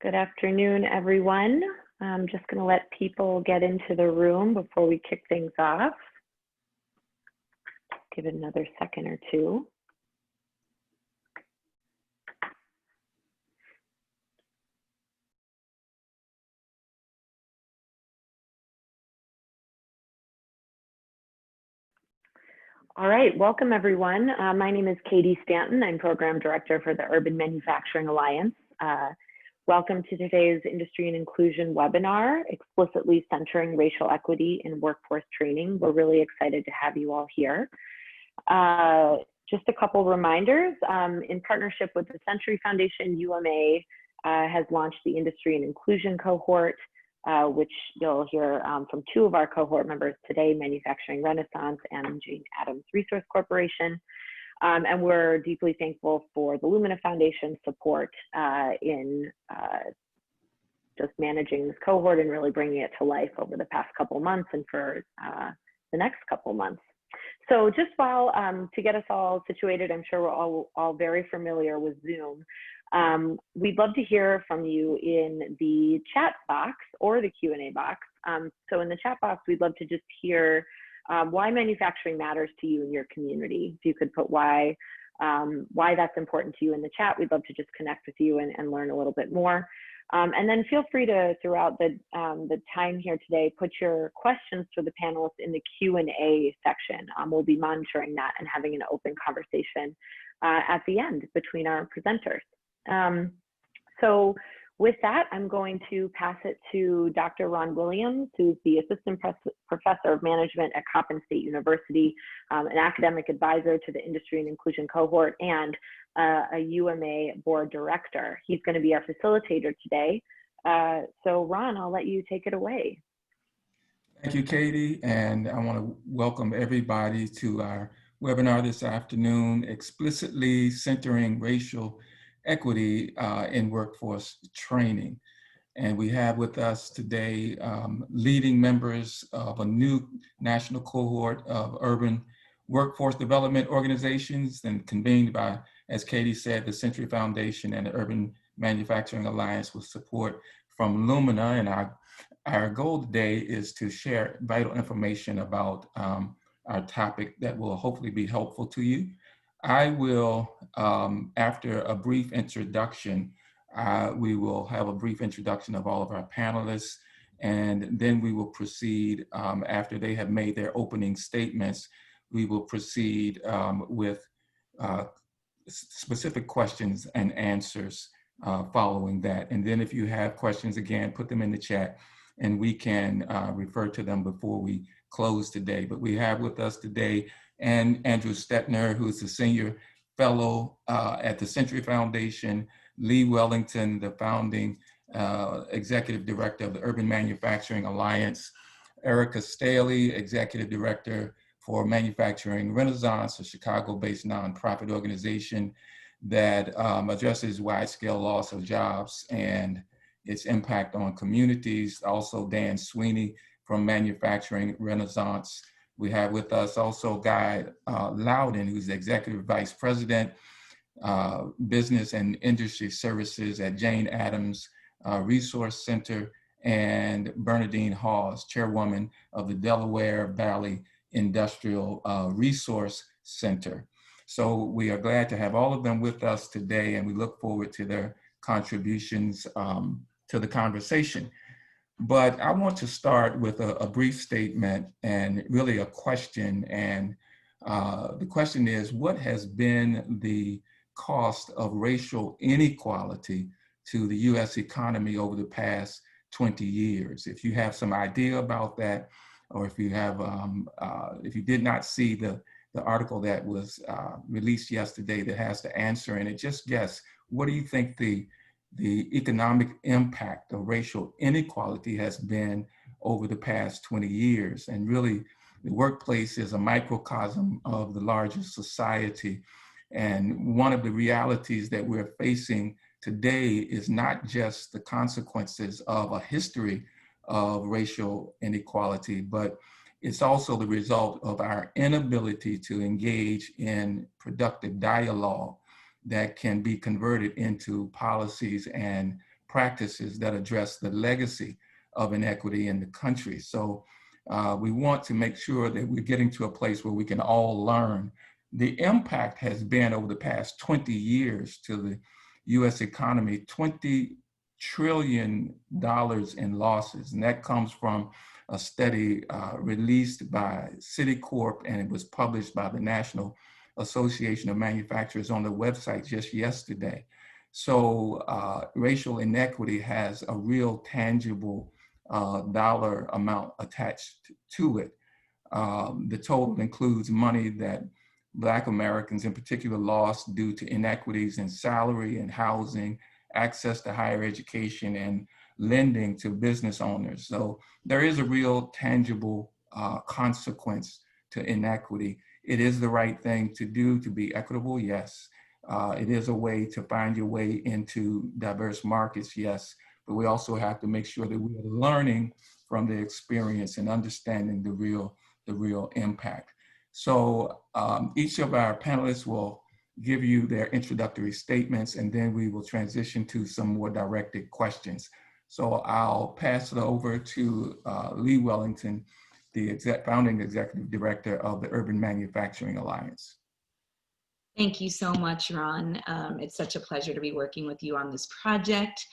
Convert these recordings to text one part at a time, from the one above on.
Good afternoon, everyone. I'm just going to let people get into the room before we kick things off. Give it another second or two. All right, welcome everyone. My name is Katie Stanton. I'm Program Director for the Urban Manufacturing Alliance. Welcome to today's Industry and Inclusion webinar, explicitly centering racial equity in workforce training. We're really excited to have you all here. Just a couple reminders. In partnership with the Century Foundation, UMA has launched the Industry and Inclusion cohort, which you'll hear from two of our cohort members today, Manufacturing Renaissance and Jane Addams Resource Corporation. And we're deeply thankful for the Lumina Foundation's support in just managing this cohort and really bringing it to life over the past couple months and for the next couple months. So just while, to get us all situated, I'm sure we're all very familiar with Zoom. We'd love to hear from you in the chat box or the Q&A box. So in the chat box, we'd love to just hear why manufacturing matters to you in your community. If you could put why that's important to you in the chat, we'd love to just connect with you and learn a little bit more. And then feel free to, throughout the time here today, put your questions for the panelists in the Q&A section. We'll be monitoring that and having an open conversation at the end between our presenters. So with that, I'm going to pass it to Dr. Ron Williams, who's the Assistant Professor of Management at Coppin State University, an academic advisor to the Industry and Inclusion cohort, and a UMA board director. He's going to be our facilitator today. So Ron, I'll let you take it away. Thank you, Katie. And I want to welcome everybody to our webinar this afternoon, explicitly centering racial equity in workforce training. And we have with us today leading members of a new national cohort of urban workforce development organizations and convened by, as Katie said, the Century Foundation and the Urban Manufacturing Alliance with support from Lumina. And our goal today is to share vital information about our topic that will hopefully be helpful to you. I will, after a brief introduction, we will have a brief introduction of all of our panelists, and then we will proceed, after they have made their opening statements, we will proceed with specific questions and answers following that. And then if you have questions, again, put them in the chat and we can refer to them before we close today. But we have with us today and Andrew Stetner, who's the Senior Fellow at the Century Foundation, Lee Wellington, the founding Executive Director of the Urban Manufacturing Alliance, Erica Staley, Executive Director for Manufacturing Renaissance, a Chicago-based nonprofit organization that addresses wide-scale loss of jobs and its impact on communities. Also, Dan Sweeney from Manufacturing Renaissance. We have with us also Guy Loudon, who's the Executive Vice President, Business and Industry Services at Jane Addams Resource Center, and Bernadine Hawes, Chairwoman of the Delaware Valley Industrial Resource Center. So we are glad to have all of them with us today, and we look forward to their contributions to the conversation. But I want to start with a brief statement and really a question. And the question is, what has been the cost of racial inequality to the US economy over the past 20 years? If you have some idea about that, or if you have, if you did not see the article that was released yesterday that has the answer in it, just guess, what do you think the economic impact of racial inequality has been over the past 20 years? And really, the workplace is a microcosm of the larger society. And one of the realities that we're facing today is not just the consequences of a history of racial inequality, but it's also the result of our inability to engage in productive dialogue that can be converted into policies and practices that address the legacy of inequity in the country. So we want to make sure that we're getting to a place where we can all learn. The impact has been over the past 20 years to the US economy, $20 trillion in losses. And that comes from a study released by Citicorp, and it was published by the National Association of Manufacturers on the website just yesterday. So racial inequity has a real tangible dollar amount attached to it. The total includes money that Black Americans in particular lost due to inequities in salary and housing, access to higher education, and lending to business owners. So there is a real tangible consequence to inequity. It is the right thing to do to be equitable, yes. It is a way to find your way into diverse markets, yes. But we also have to make sure that we are learning from the experience and understanding the real impact. So each of our panelists will give you their introductory statements, and then we will transition to some more directed questions. So I'll pass it over to Lee Wellington, the founding executive director of the Urban Manufacturing Alliance. Thank you so much, Ron. It's such a pleasure to be working with you on this project.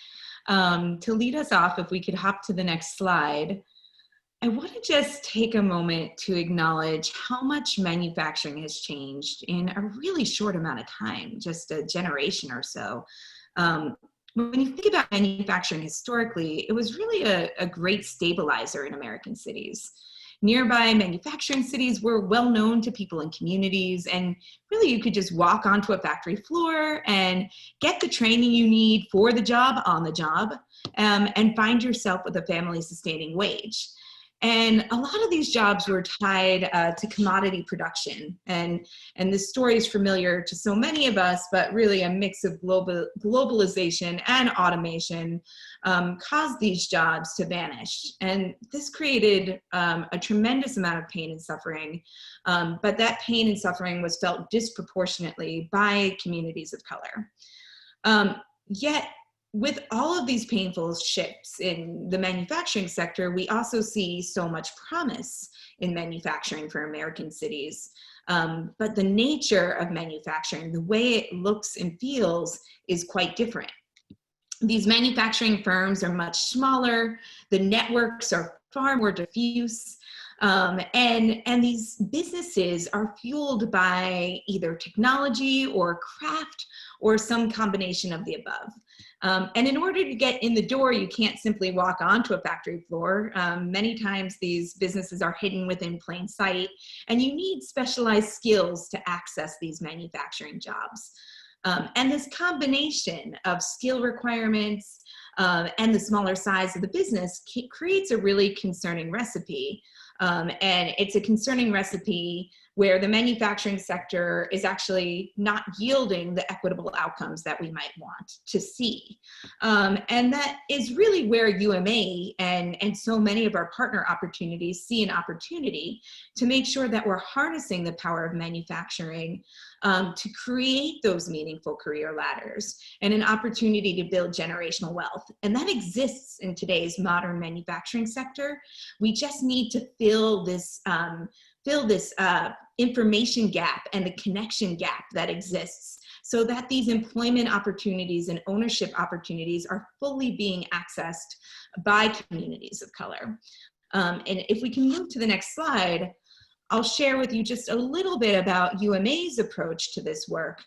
To lead us off, if we could hop to the next slide, I want to just take a moment to acknowledge how much manufacturing has changed in a really short amount of time, just a generation or so. When you think about manufacturing historically, it was really a great stabilizer in American cities. Nearby manufacturing cities were well known to people in communities, and really you could just walk onto a factory floor and get the training you need for the job on the job, and find yourself with a family sustaining wage. And a lot of these jobs were tied to commodity production. And this story is familiar to so many of us, but really a mix of globalization and automation caused these jobs to vanish. And this created a tremendous amount of pain and suffering. But that pain and suffering was felt disproportionately by communities of color. Yet, with all of these painful shifts in the manufacturing sector, we also see so much promise in manufacturing for American cities. But the nature of manufacturing, the way it looks and feels, is quite different. These manufacturing firms are much smaller, the networks are far more diffuse, and these businesses are fueled by either technology or craft or some combination of the above. And in order to get in the door, you can't simply walk onto a factory floor. Many times these businesses are hidden within plain sight, and you need specialized skills to access these manufacturing jobs. And this combination of skill requirements and the smaller size of the business creates a really concerning recipe. And it's a concerning recipe where the manufacturing sector is actually not yielding the equitable outcomes that we might want to see. And that is really where UMA and so many of our partner opportunities see an opportunity to make sure that we're harnessing the power of manufacturing to create those meaningful career ladders and an opportunity to build generational wealth. And that exists in today's modern manufacturing sector. We just need to fill this information gap and the connection gap that exists so that these employment opportunities and ownership opportunities are fully being accessed by communities of color. And if we can move to the next slide, I'll share with you just a little bit about UMA's approach to this work.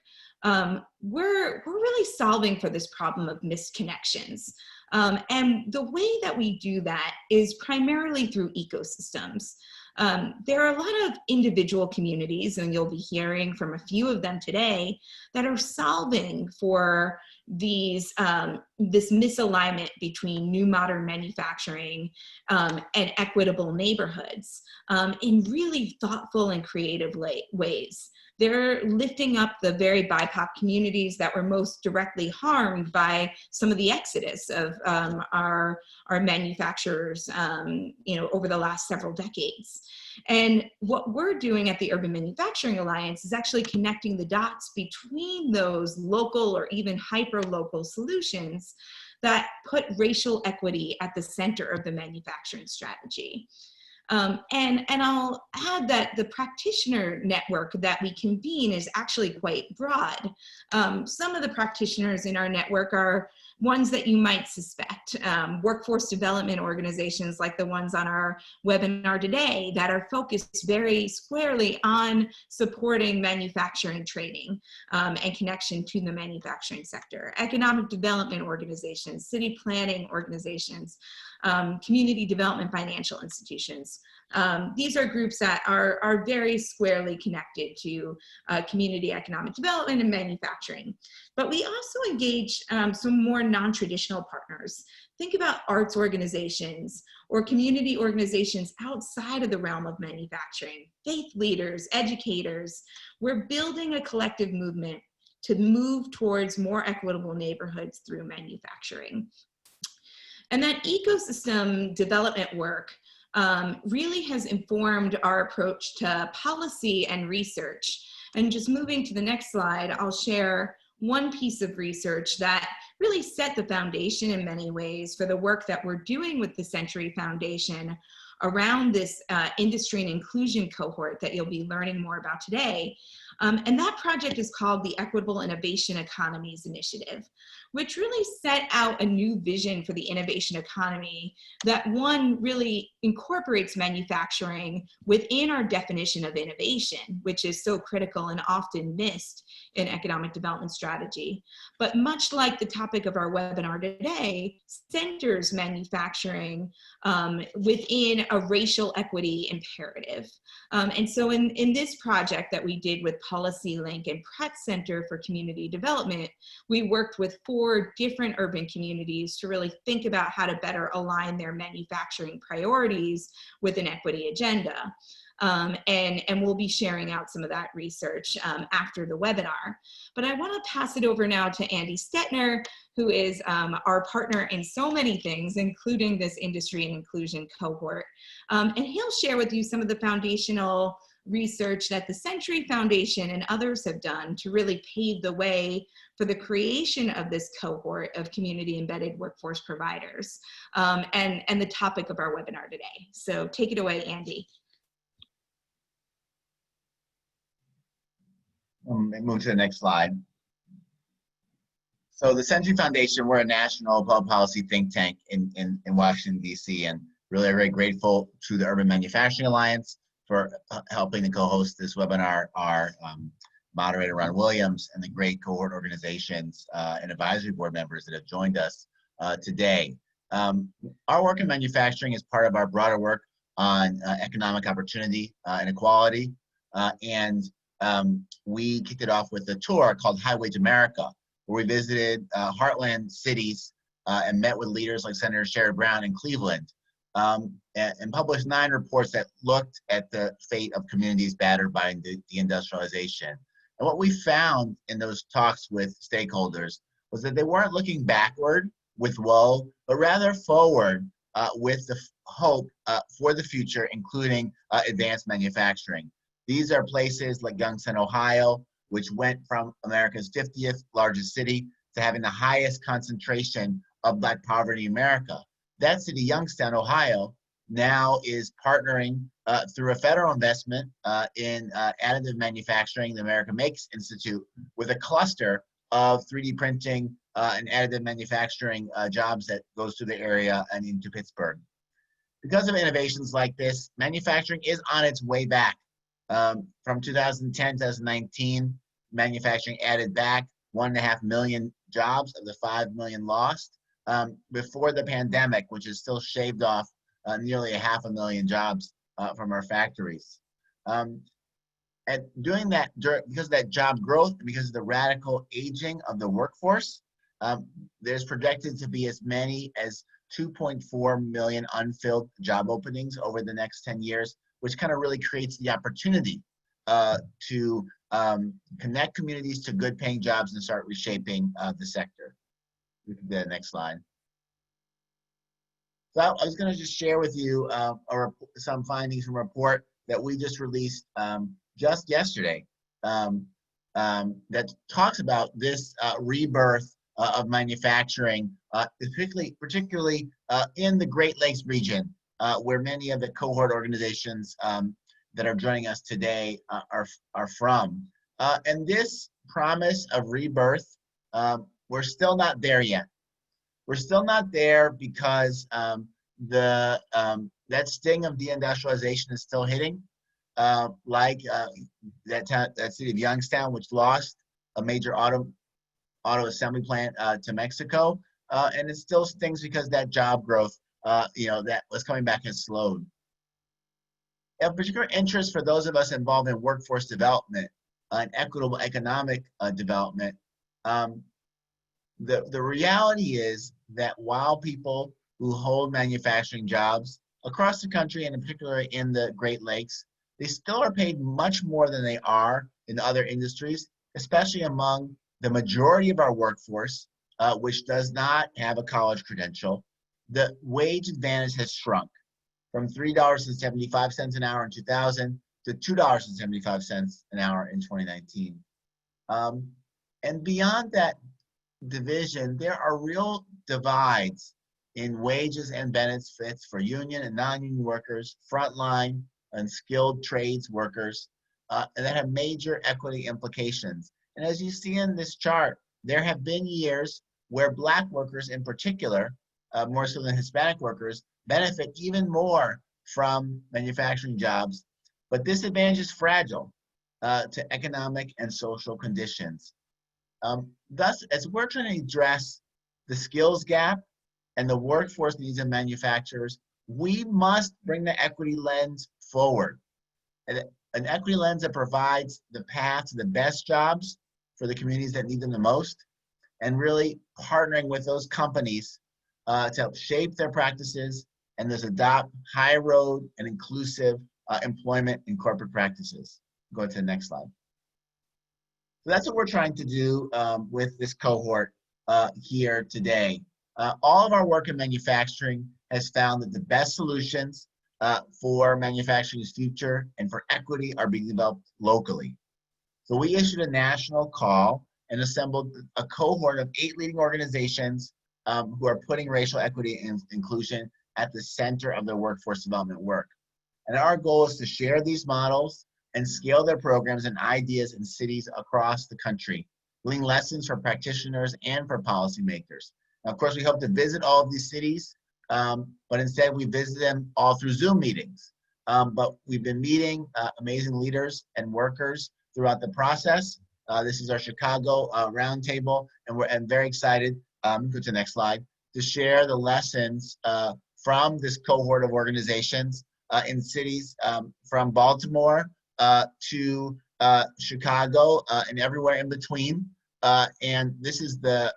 We're really solving for this problem of missed connections. And the way that we do that is primarily through ecosystems. There are a lot of individual communities, and you'll be hearing from a few of them today, that are solving for these this misalignment between new modern manufacturing and equitable neighborhoods in really thoughtful and creative ways. They're lifting up the very BIPOC communities that were most directly harmed by some of the exodus of our manufacturers over the last several decades. And what we're doing at the Urban Manufacturing Alliance is actually connecting the dots between those local or even hyper-local solutions that put racial equity at the center of the manufacturing strategy. And I'll add that the practitioner network that we convene is actually quite broad. Some of the practitioners in our network are ones that you might suspect, workforce development organizations like the ones on our webinar today that are focused very squarely on supporting manufacturing training and connection to the manufacturing sector. Economic development organizations, city planning organizations, community development financial institutions. These are groups that are very squarely connected to community economic development and manufacturing. But we also engage some more non-traditional partners. Think about arts organizations or community organizations outside of the realm of manufacturing, faith leaders, educators. We're building a collective movement to move towards more equitable neighborhoods through manufacturing. And that ecosystem development work really has informed our approach to policy and research. And just moving to the next slide, I'll share one piece of research that really set the foundation in many ways for the work that we're doing with the Century Foundation around this industry and inclusion cohort that you'll be learning more about today. And that project is called the Equitable Innovation Economies Initiative, which really set out a new vision for the innovation economy that, one, really incorporates manufacturing within our definition of innovation, which is so critical and often missed in economic development strategy. But much like the topic of our webinar today, centers manufacturing within a racial equity imperative. And so in this project that we did with Policy Link and Pratt Center for Community Development, we worked with 4 different urban communities to really think about how to better align their manufacturing priorities with an equity agenda. And we'll be sharing out some of that research after the webinar. But I want to pass it over now to Andy Stetner, who is our partner in so many things, including this industry and inclusion cohort. And he'll share with you some of the foundational research that the Century Foundation and others have done to really pave the way for the creation of this cohort of community embedded workforce providers and the topic of our webinar today. So take it away, Andy. Move to the next slide. So the Century Foundation, we're a national public policy think tank in Washington, D.C., and really are very grateful to the Urban Manufacturing Alliance for helping to co-host this webinar, our moderator, Ron Williams, and the great cohort organizations and advisory board members that have joined us today. Our work in manufacturing is part of our broader work on economic opportunity and equality. We kicked it off with a tour called Highway to America, where we visited heartland cities and met with leaders like Senator Sherrod Brown in Cleveland, and published 9 reports that looked at the fate of communities battered by deindustrialization. And what we found in those talks with stakeholders was that they weren't looking backward with woe, but rather forward with the hope for the future, including advanced manufacturing. These are places like Youngstown, Ohio, which went from America's 50th largest city to having the highest concentration of Black poverty in America. That city, Youngstown, Ohio, now is partnering through a federal investment in additive manufacturing, the America Makes Institute, with a cluster of 3D printing and additive manufacturing jobs that goes through the area and into Pittsburgh. Because of innovations like this, manufacturing is on its way back. From 2010 to 2019, manufacturing added back 1.5 million jobs of the 5 million lost. Before the pandemic, which has still shaved off nearly 500,000 jobs from our factories. And doing that, because of that job growth, and because of the radical aging of the workforce, there's projected to be as many as 2.4 million unfilled job openings over the next 10 years, which kind of really creates the opportunity to connect communities to good paying jobs and start reshaping the sector. We can do the next slide. So I was going to just share with you some findings from a report that we just released just yesterday that talks about this rebirth of manufacturing particularly in the Great Lakes region, where many of the cohort organizations that are joining us today are from. And this promise of rebirth, we're still not there yet. We're still not there because that sting of deindustrialization is still hitting, like that city of Youngstown, which lost a major auto assembly plant to Mexico, and it still stings because that job growth, that was coming back has slowed. Of particular interest for those of us involved in workforce development and equitable economic development, the reality is that while people who hold manufacturing jobs across the country, and in particular in the Great Lakes, they still are paid much more than they are in other industries, especially among the majority of our workforce, which does not have a college credential. The wage advantage has shrunk from $3.75 an hour in 2000 to $2.75 an hour in 2019. And beyond that division, there are real divides in wages and benefits for union and non-union workers, frontline and skilled trades workers, and that have major equity implications. And as you see in this chart, there have been years where Black workers in particular, more so than Hispanic workers, benefit even more from manufacturing jobs, but this advantage is fragile to economic and social conditions. Thus, as we're trying to address the skills gap and the workforce needs of manufacturers, we must bring the equity lens forward. An equity lens that provides the path to the best jobs for the communities that need them the most, and really partnering with those companies to help shape their practices and thus adopt high road and inclusive employment and corporate practices. Go to the next slide. So that's what we're trying to do with this cohort here today. All of our work in manufacturing has found that the best solutions for manufacturing's future and for equity are being developed locally. So we issued a national call and assembled a cohort of 8 leading organizations who are putting racial equity and inclusion at the center of their workforce development work. And our goal is to share these models and scale their programs and ideas in cities across the country, glean lessons for practitioners and for policymakers. Now, of course, we hope to visit all of these cities, but instead we visit them all through Zoom meetings. But we've been meeting amazing leaders and workers throughout the process. This is our Chicago roundtable, and we're very excited, go to the next slide, to share the lessons from this cohort of organizations in cities from Baltimore to Chicago and everywhere in between. And this is the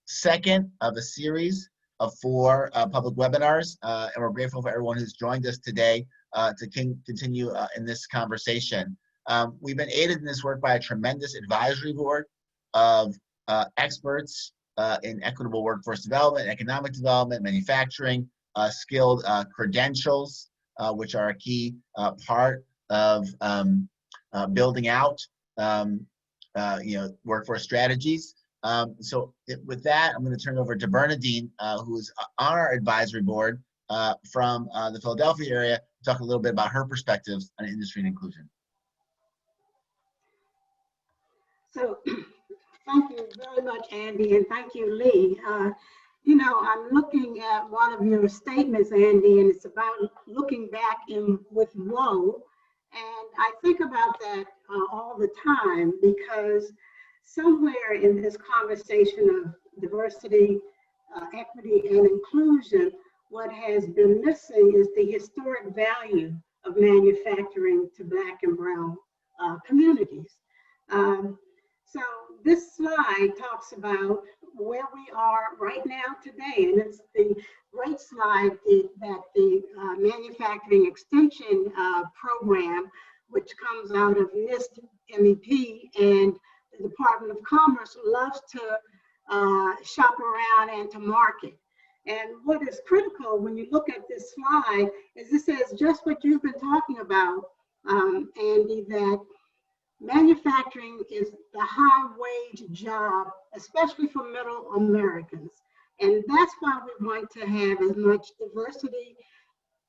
second of a series of 4 public webinars, and we're grateful for everyone who's joined us today to continue in this conversation. We've been aided in this work by a tremendous advisory board of experts in equitable workforce development, economic development, manufacturing, skilled credentials, which are a key part of building out workforce strategies. With that, I'm going to turn it over to Bernadine, who's on our advisory board from the Philadelphia area, to talk a little bit about her perspectives on industry and inclusion. So thank you very much, Andy, and thank you, Lee. I'm looking at one of your statements, Andy, and it's about looking back with woe. And I think about that all the time, because somewhere in this conversation of diversity, equity, and inclusion, what has been missing is the historic value of manufacturing to Black and Brown communities. So this slide talks about where we are right now today, and it's the great slide that the Manufacturing Extension Program, which comes out of NIST MEP and the Department of Commerce, loves to shop around and to market. And what is critical when you look at this slide is it says just what you've been talking about, Andy, that manufacturing is the high wage job, especially for middle Americans. And that's why we want to have as much diversity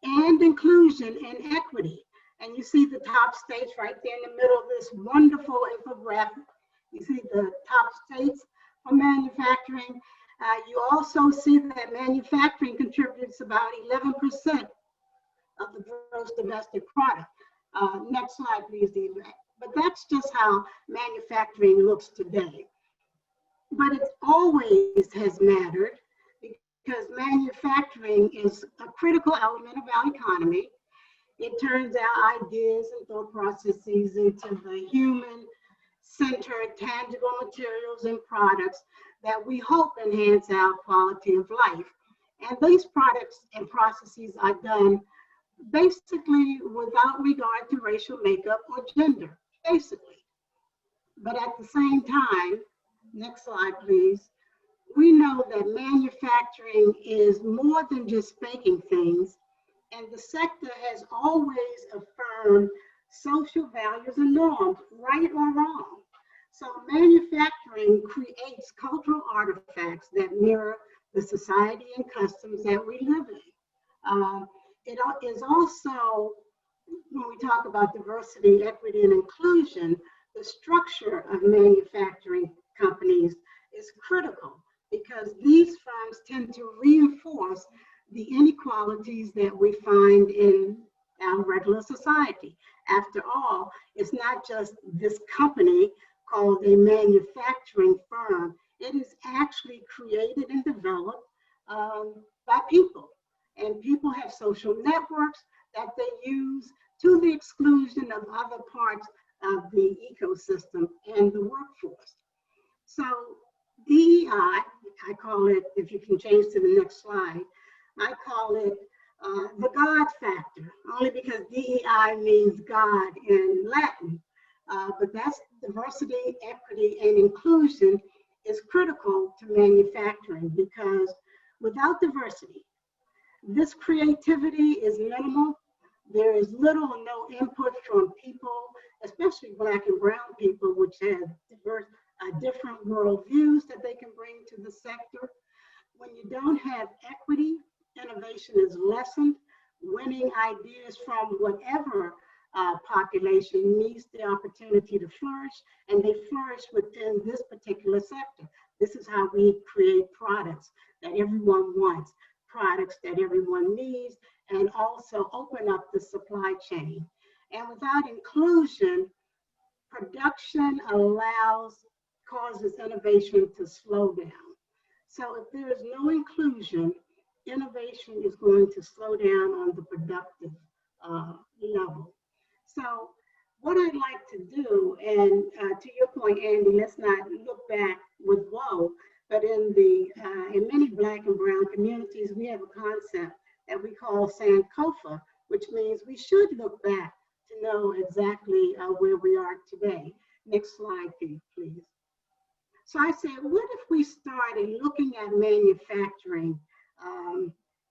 and inclusion and equity. And you see the top states right there in the middle of this wonderful infographic. You see the top states for manufacturing. You also see that manufacturing contributes about 11% of the gross domestic product. Next slide, please, Eva. But that's just how manufacturing looks today. But it always has mattered because manufacturing is a critical element of our economy. It turns our ideas and thought processes into the human-centered, tangible materials and products that we hope enhance our quality of life. And these products and processes are done basically without regard to racial makeup or gender, basically. But at the same time, next slide, please, we know that manufacturing is more than just making things, and the sector has always affirmed social values and norms, right or wrong. So manufacturing creates cultural artifacts that mirror the society and customs that we live in. It is also, when we talk about diversity, equity, and inclusion, the structure of manufacturing companies is critical because these firms tend to reinforce the inequalities that we find in our regular society. After all, it's not just this company called a manufacturing firm. It is actually created and developed by people. And people have social networks that they use to the exclusion of other parts of the ecosystem and the workforce. So DEI, I call it, if you can change to the next slide, I call it the God factor, only because DEI means God in Latin. But that's diversity, equity, and inclusion is critical to manufacturing because without diversity, this creativity is minimal. There is little or no input from people, especially Black and brown people, which have different worldviews that they can bring to the sector. When you don't have equity, innovation is lessened. Winning ideas from whatever population needs the opportunity to flourish, and they flourish within this particular sector. This is how we create products that everyone wants, products that everyone needs, and also open up the supply chain. And without inclusion, production causes innovation to slow down. So if there is no inclusion, innovation is going to slow down on the productive level. So what I'd like to do, and to your point, Andy, let's not look back with woe, but in many Black and brown communities, we have a concept that we call Sankofa, which means we should look back to know exactly where we are today. Next slide, please. So I said, what if we started looking at manufacturing,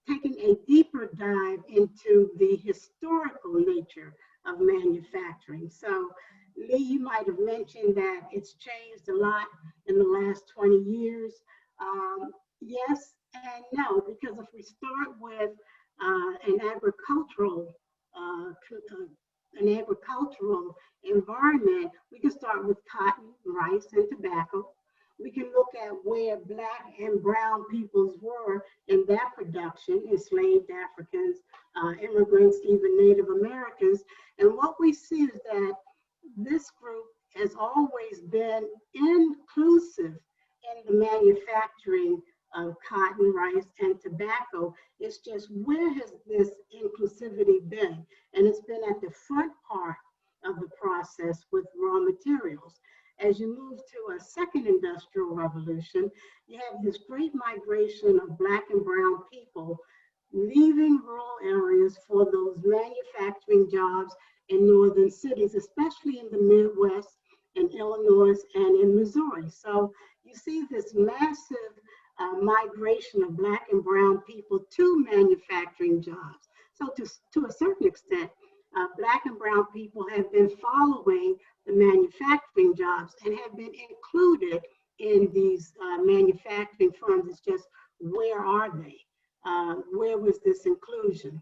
taking a deeper dive into the historical nature of manufacturing? So Lee, you might have mentioned that it's changed a lot in the last 20 years. Yes and no, because if we start with an agricultural environment, we can start with cotton, rice, and tobacco. We can look at where Black and brown peoples were in that production, enslaved Africans, immigrants, even Native Americans. And what we see is that this group has always been inclusive in the manufacturing of cotton, rice, and tobacco. It's just, where has this inclusivity been? And it's been at the front part of the process with raw materials. As you move to a second industrial revolution, you have this great migration of Black and brown people leaving rural areas for those manufacturing jobs in northern cities, especially in the Midwest, in Illinois, and in Missouri. So you see this massive migration of Black and brown people to manufacturing jobs. So to a certain extent, Black and brown people have been following the manufacturing jobs and have been included in these manufacturing firms. It's just where are they? Where was this inclusion?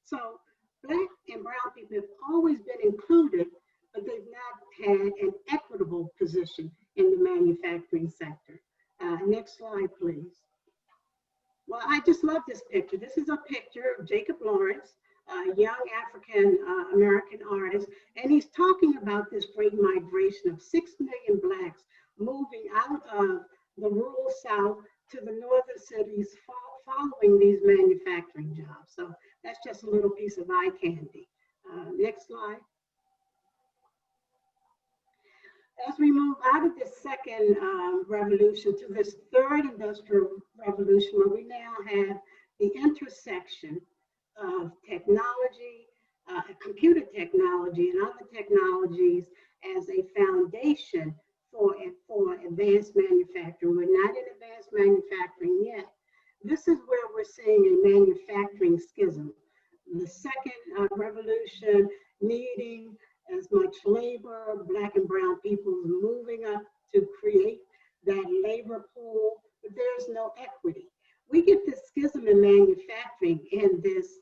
So Black and brown people have always been included, but they've not had an equitable position in the manufacturing sector. Next slide, please. Well, I just love this picture. This is a picture of Jacob Lawrence, a young African-American artist, and he's talking about this great migration of 6 million Blacks moving out of the rural South to the northern cities following these manufacturing jobs. So that's just a little piece of eye candy. Next slide. As we move out of this second revolution to this third industrial revolution, where we now have the intersection of technology, computer technology and other technologies as a foundation for advanced manufacturing. We're not in advanced manufacturing yet. This is where we're seeing a manufacturing schism. The second revolution needing as much labor, Black and brown people moving up to create that labor pool, but there's no equity. We get this schism in manufacturing in this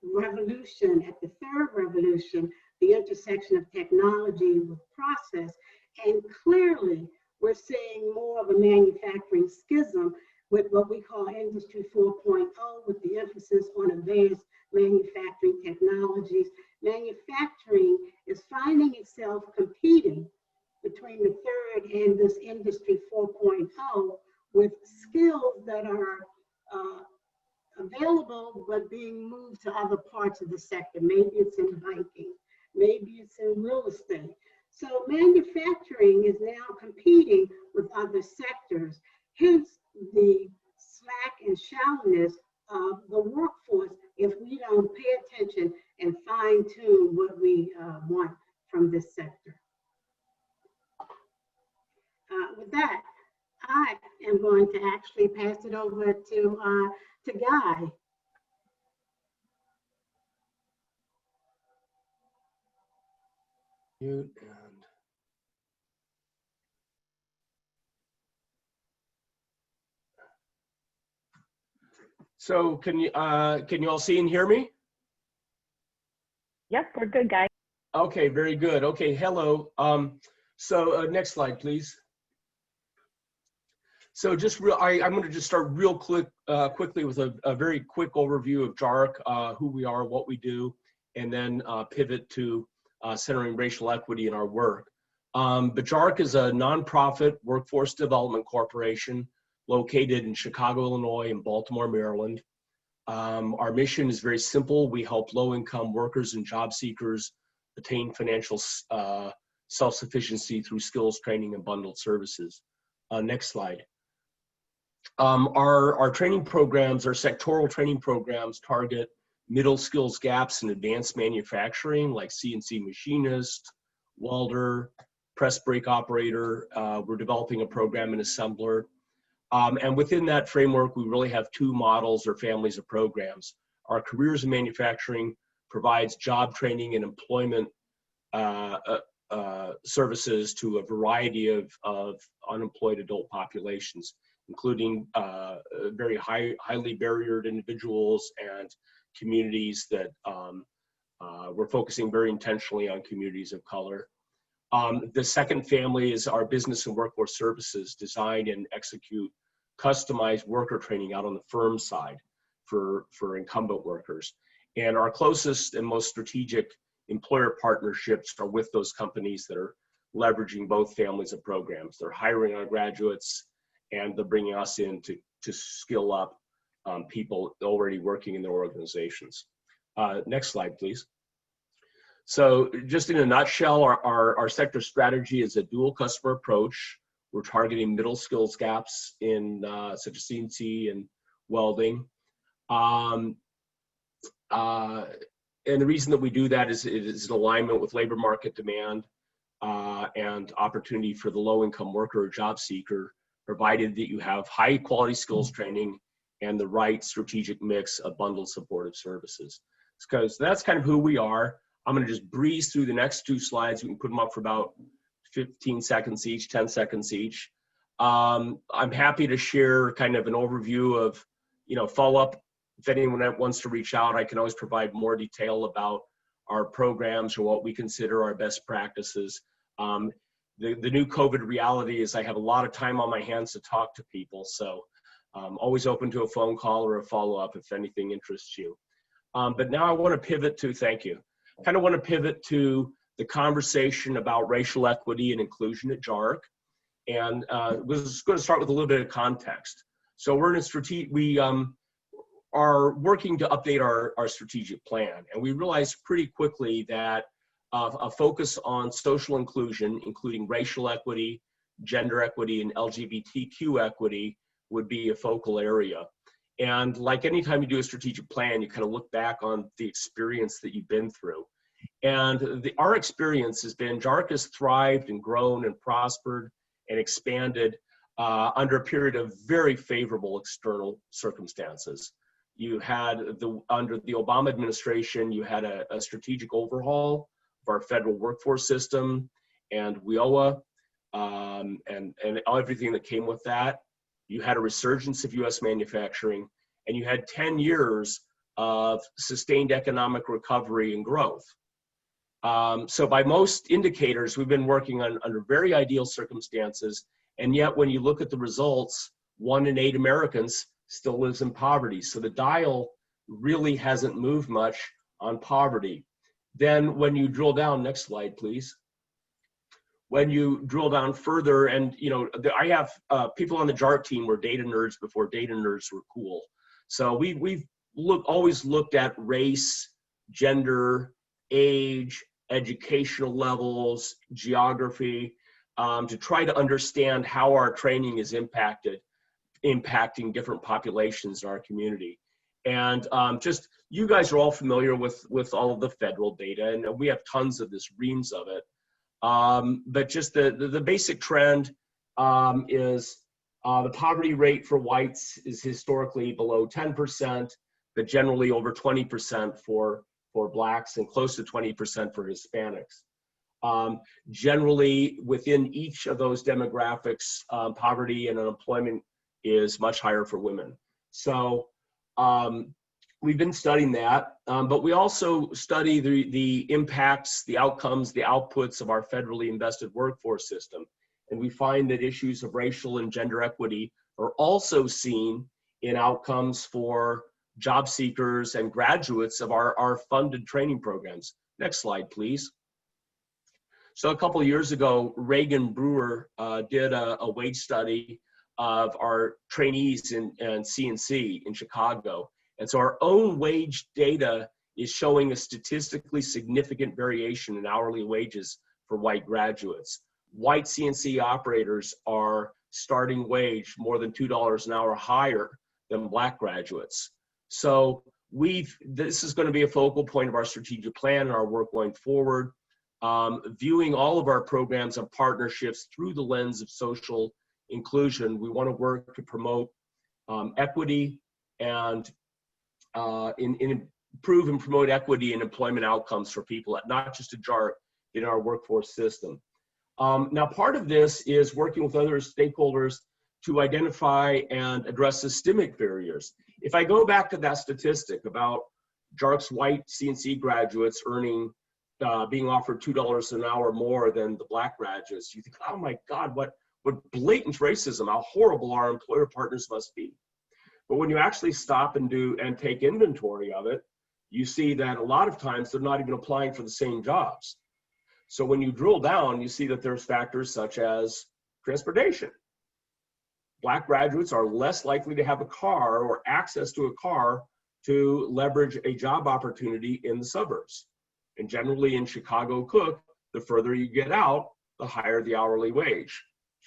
revolution, at the third revolution, the intersection of technology with process, and clearly we're seeing more of a manufacturing schism with what we call Industry 4.0, with the emphasis on advanced manufacturing technologies. Manufacturing is finding itself competing between the third and this Industry 4.0 with skills that are available but being moved to other parts of the sector. Maybe it's in banking, maybe it's in real estate. So manufacturing is now competing with other sectors, hence the slack and shallowness of the workforce if we don't pay attention and fine tune what we want from this sector. With that, I am going to actually pass it over to Guy. Mute and so can you all see and hear me? Yep, we're good, Guy. Okay, very good. Okay, hello. Next slide, please. So just I'm going to just start real quickly with a very quick overview of JARC, who we are, what we do, and then pivot to centering racial equity in our work. But JARC is a nonprofit workforce development corporation located in Chicago, Illinois, and Baltimore, Maryland. Our mission is very simple. We help low-income workers and job seekers attain financial self-sufficiency through skills training and bundled services. Next slide. Our training programs, our sectoral training programs, target middle skills gaps in advanced manufacturing like CNC machinist, welder, press brake operator. We're developing a program in assembler. And within that framework, we really have two models or families of programs. Our careers in manufacturing provides job training and employment services to a variety of unemployed adult populations, including very highly barriered individuals and communities that we're focusing very intentionally on communities of color. The second family is our business and workforce services, design and execute customized worker training out on the firm side for incumbent workers. And our closest and most strategic employer partnerships are with those companies that are leveraging both families of programs. They're hiring our graduates and they're bringing us in to skill up people already working in their organizations. Next slide, please. So just in a nutshell, our sector strategy is a dual customer approach. We're targeting middle skills gaps in such as CNC and welding. And the reason that we do that is it is in alignment with labor market demand and opportunity for the low-income worker or job seeker, provided that you have high quality skills training and the right strategic mix of bundled supportive services. So that's kind of who we are. I'm going to just breeze through the next two slides. We can put them up for about 15 seconds each, 10 seconds each. I'm happy to share kind of an overview of, follow up. If anyone wants to reach out, I can always provide more detail about our programs or what we consider our best practices. The new COVID reality is I have a lot of time on my hands to talk to people. So always open to a phone call or a follow-up if anything interests you. But now I want to pivot to, thank you, kind of want to pivot to the conversation about racial equity and inclusion at JARC. And we're just going to start with a little bit of context. So we're in a we are working to update our strategic plan. And we realized pretty quickly that a focus on social inclusion, including racial equity, gender equity, and LGBTQ equity would be a focal area. And like anytime you do a strategic plan, you kind of look back on the experience that you've been through. And our experience has been JARC has thrived and grown and prospered and expanded under a period of very favorable external circumstances. You had, under the Obama administration, you had a strategic overhaul of our federal workforce system and WIOA and everything that came with that. You had a resurgence of US manufacturing, and you had 10 years of sustained economic recovery and growth. So by most indicators, we've been working under very ideal circumstances, and yet when you look at the results, 1 in 8 Americans still lives in poverty. So the dial really hasn't moved much on poverty. Then when you drill down, next slide, please. When you drill down further, and I have people on the JARC team were data nerds before data nerds were cool. So we've always looked at race, gender, age, educational levels, geography, to try to understand how our training is impacting different populations in our community. And just, you guys are all familiar with all of the federal data, and we have tons of this, reams of it. But just the basic trend is the poverty rate for whites is historically below 10%, but generally over 20% for Blacks and close to 20% for Hispanics. Generally, within each of those demographics, poverty and unemployment is much higher for women. So we've been studying that, but we also study the impacts, the outcomes, the outputs of our federally invested workforce system. And we find that issues of racial and gender equity are also seen in outcomes for job seekers and graduates of our funded training programs. Next slide, please. So a couple of years ago, Reagan Brewer did a wage study of our trainees in CNC in Chicago. And so our own wage data is showing a statistically significant variation in hourly wages for white graduates. White CNC operators are starting wage more than $2 an hour higher than Black graduates. So this is going to be a focal point of our strategic plan and our work going forward, viewing all of our programs and partnerships through the lens of social inclusion. We want to work to promote equity and improve and promote equity and employment outcomes for people, not just at JARC, in our workforce system. Now, part of this is working with other stakeholders to identify and address systemic barriers. If I go back to that statistic about JARC's white CNC graduates earning, being offered $2 an hour more than the Black graduates, you think, oh my God, what blatant racism, how horrible our employer partners must be. But when you actually stop and take inventory of it, you see that a lot of times they're not even applying for the same jobs. So when you drill down, you see that there's factors such as transportation. Black graduates are less likely to have a car or access to a car to leverage a job opportunity in the suburbs. And generally in Chicago Cook, the further you get out, the higher the hourly wage.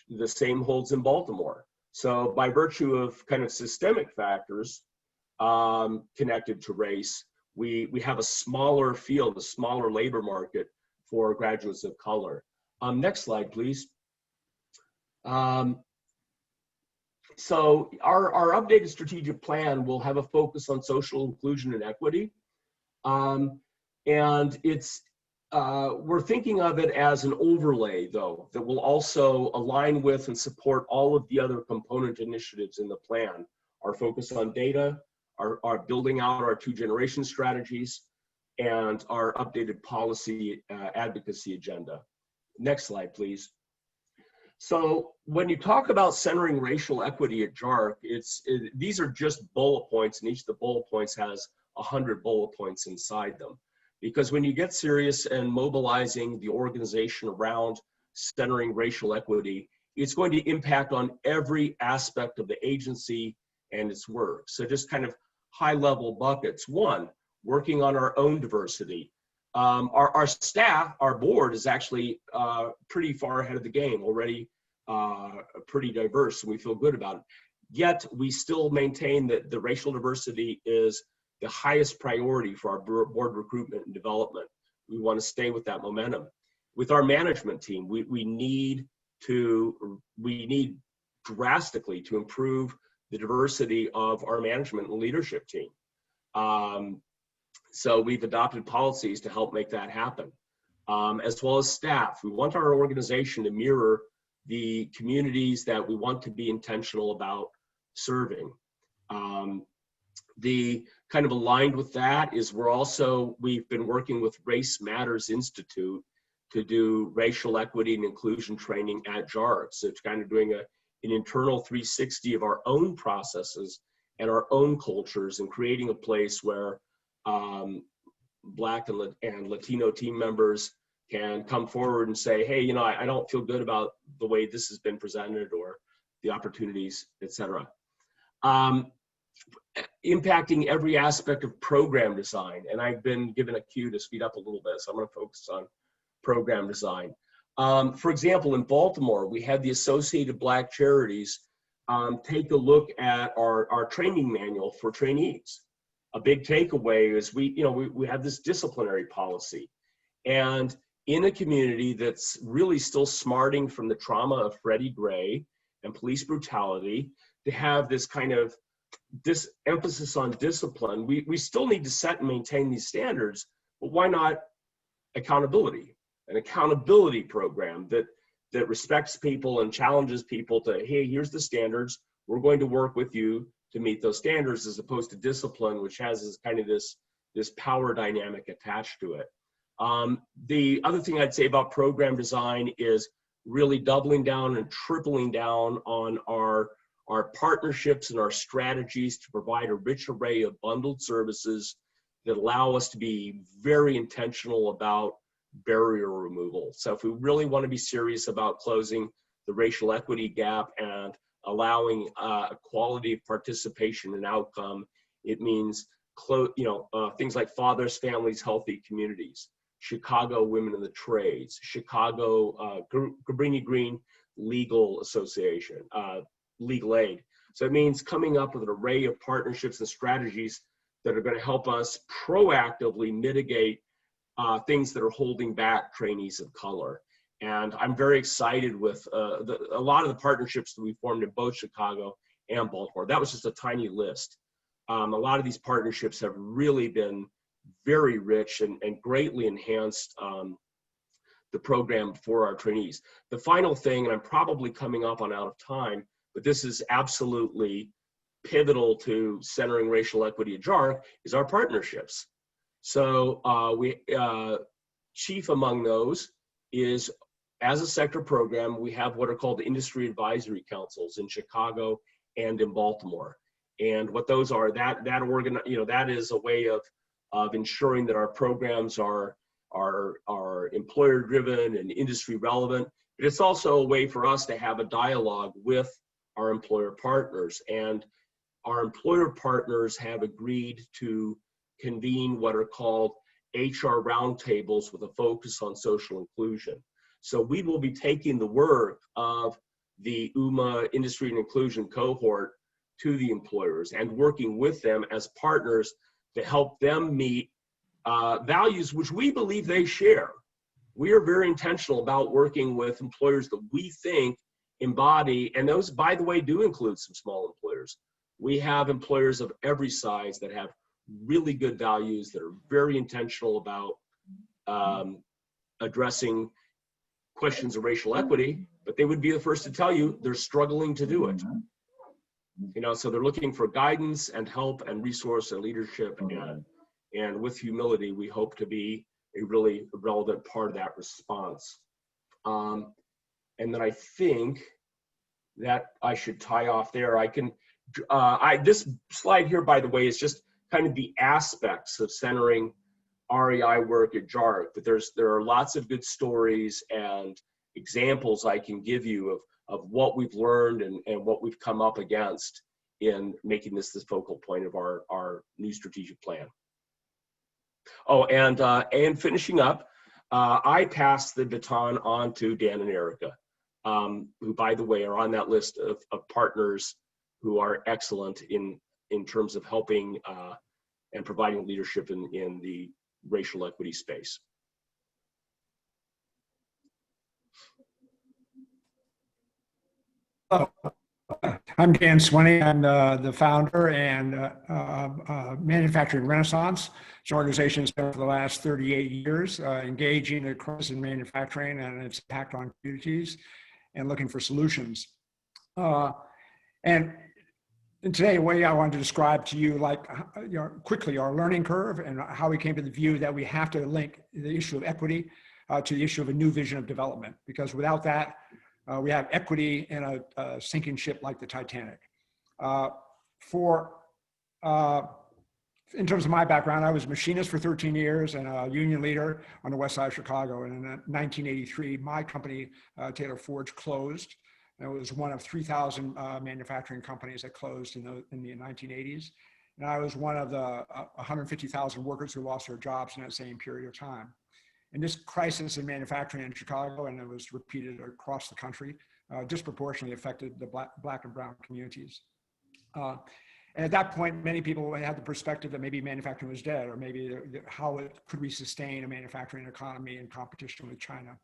The same holds in Baltimore. So by virtue of kind of systemic factors connected to race, we have a smaller field, a smaller labor market for graduates of color. Next slide, please. So our updated strategic plan will have a focus on social inclusion and equity. And it's we're thinking of it as an overlay, though, that will also align with and support all of the other component initiatives in the plan. Our focus on data, our building out our 2-generation strategies, and our updated policy advocacy agenda. Next slide, please. So when you talk about centering racial equity at JARC, these are just bullet points, and each of the bullet points has 100 bullet points inside them. Because when you get serious and mobilizing the organization around centering racial equity, it's going to impact on every aspect of the agency and its work. So just kind of high-level buckets. One, working on our own diversity. Our staff, our board is actually pretty far ahead of the game, already pretty diverse, and we feel good about it. Yet we still maintain that the racial diversity is the highest priority for our board recruitment and development. We want to stay with that momentum. With our management team, we need drastically to improve the diversity of our management and leadership team. So we've adopted policies to help make that happen, as well as staff. We want our organization to mirror the communities that we want to be intentional about serving. The kind of aligned with that is we've been working with Race Matters Institute to do racial equity and inclusion training at JARC. So it's kind of doing an internal 360 of our own processes and our own cultures, and creating a place where Black and Latino team members can come forward and say, hey, you know, I don't feel good about the way this has been presented or the opportunities, et cetera. Impacting every aspect of program design. And I've been given a cue to speed up a little bit, so I'm going to focus on program design. For example, in Baltimore, we had the Associated Black Charities take a look at our training manual for trainees. A big takeaway is we have this disciplinary policy, and in a community that's really still smarting from the trauma of Freddie Gray and police brutality, to have this kind of emphasis on discipline, we still need to set and maintain these standards, but why not accountability? An accountability program that respects people and challenges people to, hey, here's the standards, we're going to work with you to meet those standards, as opposed to discipline, which has this kind of this power dynamic attached to it. The other thing I'd say about program design is really doubling down and tripling down on our partnerships and our strategies to provide a rich array of bundled services that allow us to be very intentional about barrier removal. So if we really want to be serious about closing the racial equity gap and allowing equality of participation and outcome, it means things like Fathers, Families, Healthy Communities, Chicago Women in the Trades, Chicago Cabrini Green Legal Association, legal aid. So it means coming up with an array of partnerships and strategies that are going to help us proactively mitigate things that are holding back trainees of color. And I'm very excited with a lot of the partnerships that we formed in both Chicago and Baltimore. That was just a tiny list. A lot of these partnerships have really been very rich and greatly enhanced the program for our trainees. The final thing, and I'm probably coming up on out of time, but this is absolutely pivotal to centering racial equity at JARC, is our partnerships. So chief among those is, as a sector program, we have what are called industry advisory councils in Chicago and in Baltimore. And what those are, that is a way of ensuring that our programs are employer driven and industry relevant. But it's also a way for us to have a dialogue with our employer partners. And our employer partners have agreed to convene what are called HR roundtables with a focus on social inclusion. So we will be taking the work of the UMA Industry and Inclusion cohort to the employers and working with them as partners to help them meet values which we believe they share. We are very intentional about working with employers that we think embody, and those, by the way, do include some small employers. We have employers of every size that have really good values, that are very intentional about addressing questions of racial equity, but they would be the first to tell you they're struggling to do it. You know, so they're looking for guidance and help and resource and leadership, and with humility, we hope to be a really relevant part of that response. And then I think that I should tie off there. I can, this slide here, by the way, is just kind of the aspects of centering REI work at JARC, but there are lots of good stories and examples I can give you of what we've learned and what we've come up against in making this the focal point of our new strategic plan. Oh, and finishing up, I passed the baton on to Dan and Erica, who, by the way, are on that list of partners who are excellent in terms of helping and providing leadership in the racial equity space. I'm Dan Swinney. I'm the founder and Manufacturing Renaissance. It's an organization that's been for the last 38 years, engaging the crisis in manufacturing and its impact on communities and looking for solutions. And today, the way I wanted to describe to you, like, quickly our learning curve and how we came to the view that we have to link the issue of equity to the issue of a new vision of development, because without that, we have equity in a sinking ship like the Titanic. In terms of my background, I was a machinist for 13 years and a union leader on the west side of Chicago. And in 1983, my company, Taylor Forge, closed. It was one of 3,000 manufacturing companies that closed in the 1980s. And I was one of the 150,000 workers who lost their jobs in that same period of time. And this crisis in manufacturing in Chicago, and it was repeated across the country, disproportionately affected the black and brown communities. And at that point, many people had the perspective that maybe manufacturing was dead, or maybe could we sustain a manufacturing economy in competition with China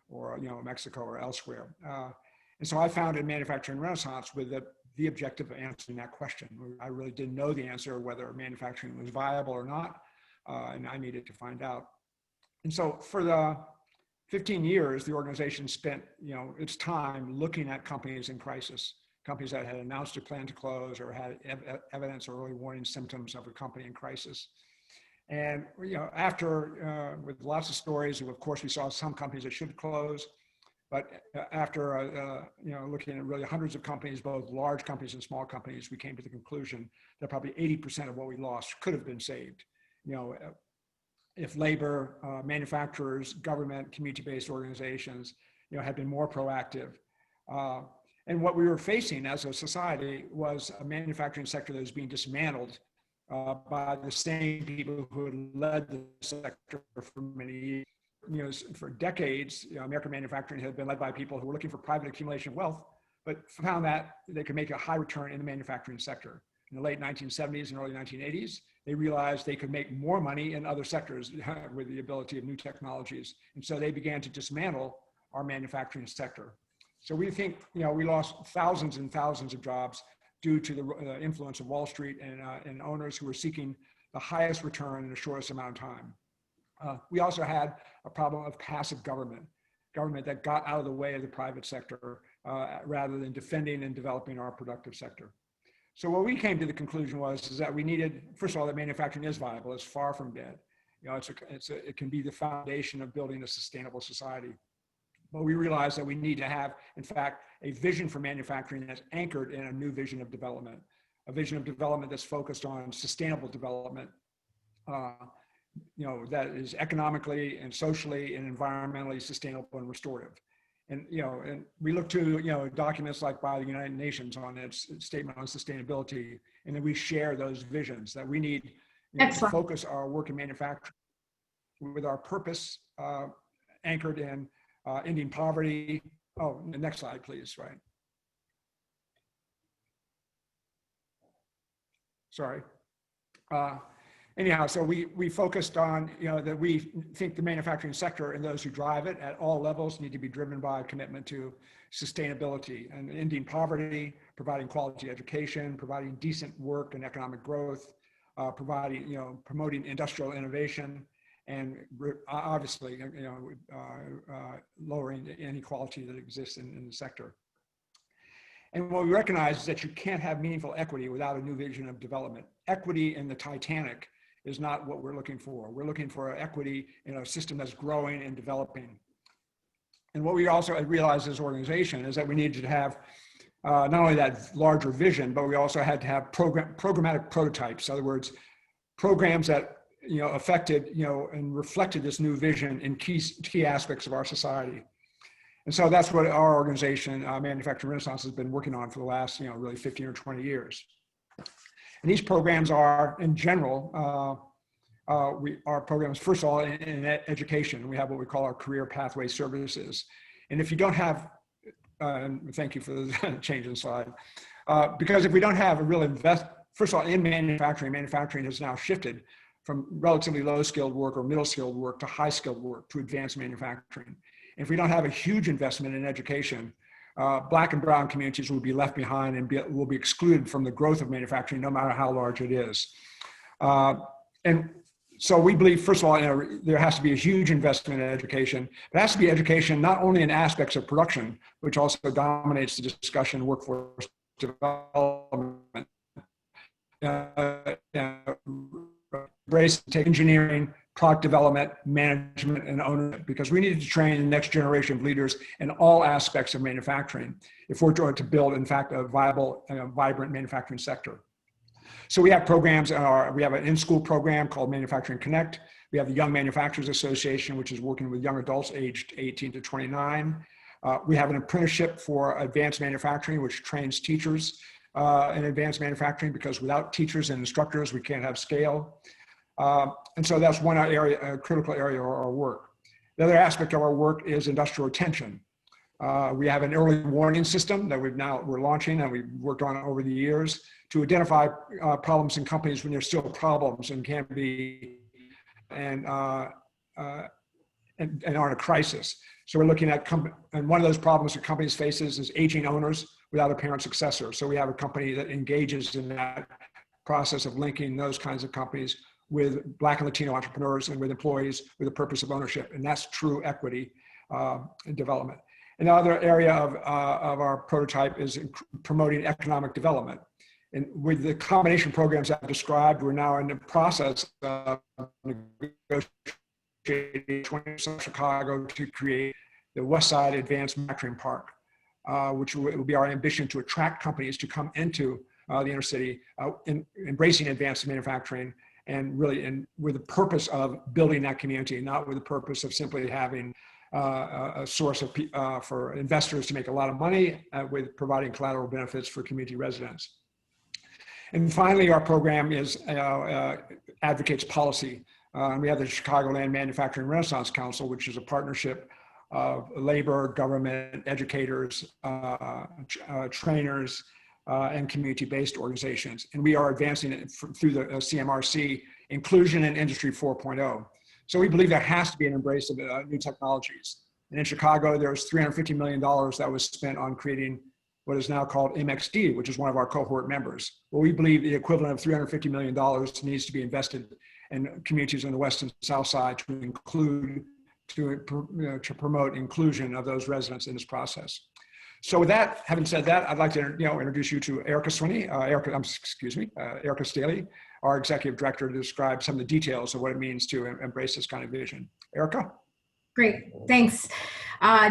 or Mexico or elsewhere. And so I founded Manufacturing Renaissance with the objective of answering that question. I really didn't know the answer whether manufacturing was viable or not, and I needed to find out. And so for the 15 years, the organization spent its time looking at companies in crisis, companies that had announced a plan to close or had evidence or early warning symptoms of a company in crisis. And after, with lots of stories, of course, we saw some companies that should close. But after looking at really hundreds of companies, both large companies and small companies, we came to the conclusion that probably 80% of what we lost could have been saved. If labor, manufacturers, government, community-based organizations, had been more proactive. And what we were facing as a society was a manufacturing sector that was being dismantled by the same people who had led the sector for many years. For decades, American manufacturing had been led by people who were looking for private accumulation of wealth, but found that they could make a high return in the manufacturing sector. In the late 1970s and early 1980s, they realized they could make more money in other sectors with the ability of new technologies. And so they began to dismantle our manufacturing sector. So we think, we lost thousands and thousands of jobs due to the influence of Wall Street and owners who were seeking the highest return in the shortest amount of time. We also had a problem of passive government that got out of the way of the private sector rather than defending and developing our productive sector. So what we came to the conclusion is that we needed, first of all, that manufacturing is viable. It's far from dead. It can be the foundation of building a sustainable society. But we realized that we need to have, in fact, a vision for manufacturing that's anchored in a new vision of development, a vision of development that's focused on sustainable development, that is economically and socially and environmentally sustainable and restorative. And, and we look to, documents like by the United Nations on its statement on sustainability, and then we share those visions that we need to focus our work in manufacturing with our purpose anchored in ending poverty. Oh, the next slide, please, right. Sorry. Anyhow, so we focused on, that we think the manufacturing sector and those who drive it at all levels need to be driven by a commitment to sustainability and ending poverty, providing quality education, providing decent work and economic growth, promoting industrial innovation, and obviously, lowering the inequality that exists in the sector. And what we recognize is that you can't have meaningful equity without a new vision of development. Equity in the Titanic is not what we're looking for. We're looking for equity in a system that's growing and developing. And what we also realized as an organization is that we needed to have not only that larger vision, but we also had to have programmatic prototypes. In other words, programs that affected and reflected this new vision in key aspects of our society. And so that's what our organization, Manufacturing Renaissance, has been working on for the last really 15 or 20 years. And these programs are, in general, our programs, first of all, in education. We have what we call our career pathway services. And if you don't have, thank you for the change in slide, because if we don't have a real first of all, in manufacturing has now shifted from relatively low skilled work or middle skilled work to high skilled work to advanced manufacturing. And if we don't have a huge investment in education, Black and brown communities will be left behind and will be excluded from the growth of manufacturing, no matter how large it is. And so we believe, first of all, there has to be a huge investment in education. It has to be education not only in aspects of production, which also dominates the discussion, workforce development, embrace engineering, product development, management, and ownership, because we need to train the next generation of leaders in all aspects of manufacturing if we're going to build, in fact, a viable, vibrant manufacturing sector. So we have programs, we have an in-school program called Manufacturing Connect. We have the Young Manufacturers Association, which is working with young adults aged 18 to 29. We have an apprenticeship for advanced manufacturing, which trains teachers in advanced manufacturing, because without teachers and instructors, we can't have scale. And so that's one area, a critical area of our work. The other aspect of our work is industrial retention. We have an early warning system that we're launching and we've worked on over the years to identify problems in companies when there's still problems and can be, and aren't a crisis. So we're looking at, and one of those problems that companies faces is aging owners without a parent successor. So we have a company that engages in that process of linking those kinds of companies with Black and Latino entrepreneurs and with employees with the purpose of ownership. And that's true equity and development. Another area of our prototype is promoting economic development. And with the combination programs I've described, we're now in the process of negotiating Chicago to create the West Side Advanced Manufacturing Park, which will be our ambition to attract companies to come into the inner city, embracing advanced manufacturing, and really with the purpose of building that community, not with the purpose of simply having a source of for investors to make a lot of money with providing collateral benefits for community residents. And finally, our program is advocates policy. We have the Chicagoland Manufacturing Renaissance Council, which is a partnership of labor, government, educators, trainers, and community-based organizations. And we are advancing it through the CMRC, Inclusion in Industry 4.0. So we believe there has to be an embrace of new technologies. And in Chicago, there's $350 million that was spent on creating what is now called MXD, which is one of our cohort members. Well, we believe the equivalent of $350 million needs to be invested in communities on the west and south side to include, to promote inclusion of those residents in this process. So with that, having said that, I'd like to introduce you to Erica Swinney, Erica Staley, our executive director, to describe some of the details of what it means to embrace this kind of vision. Erica? Great, thanks.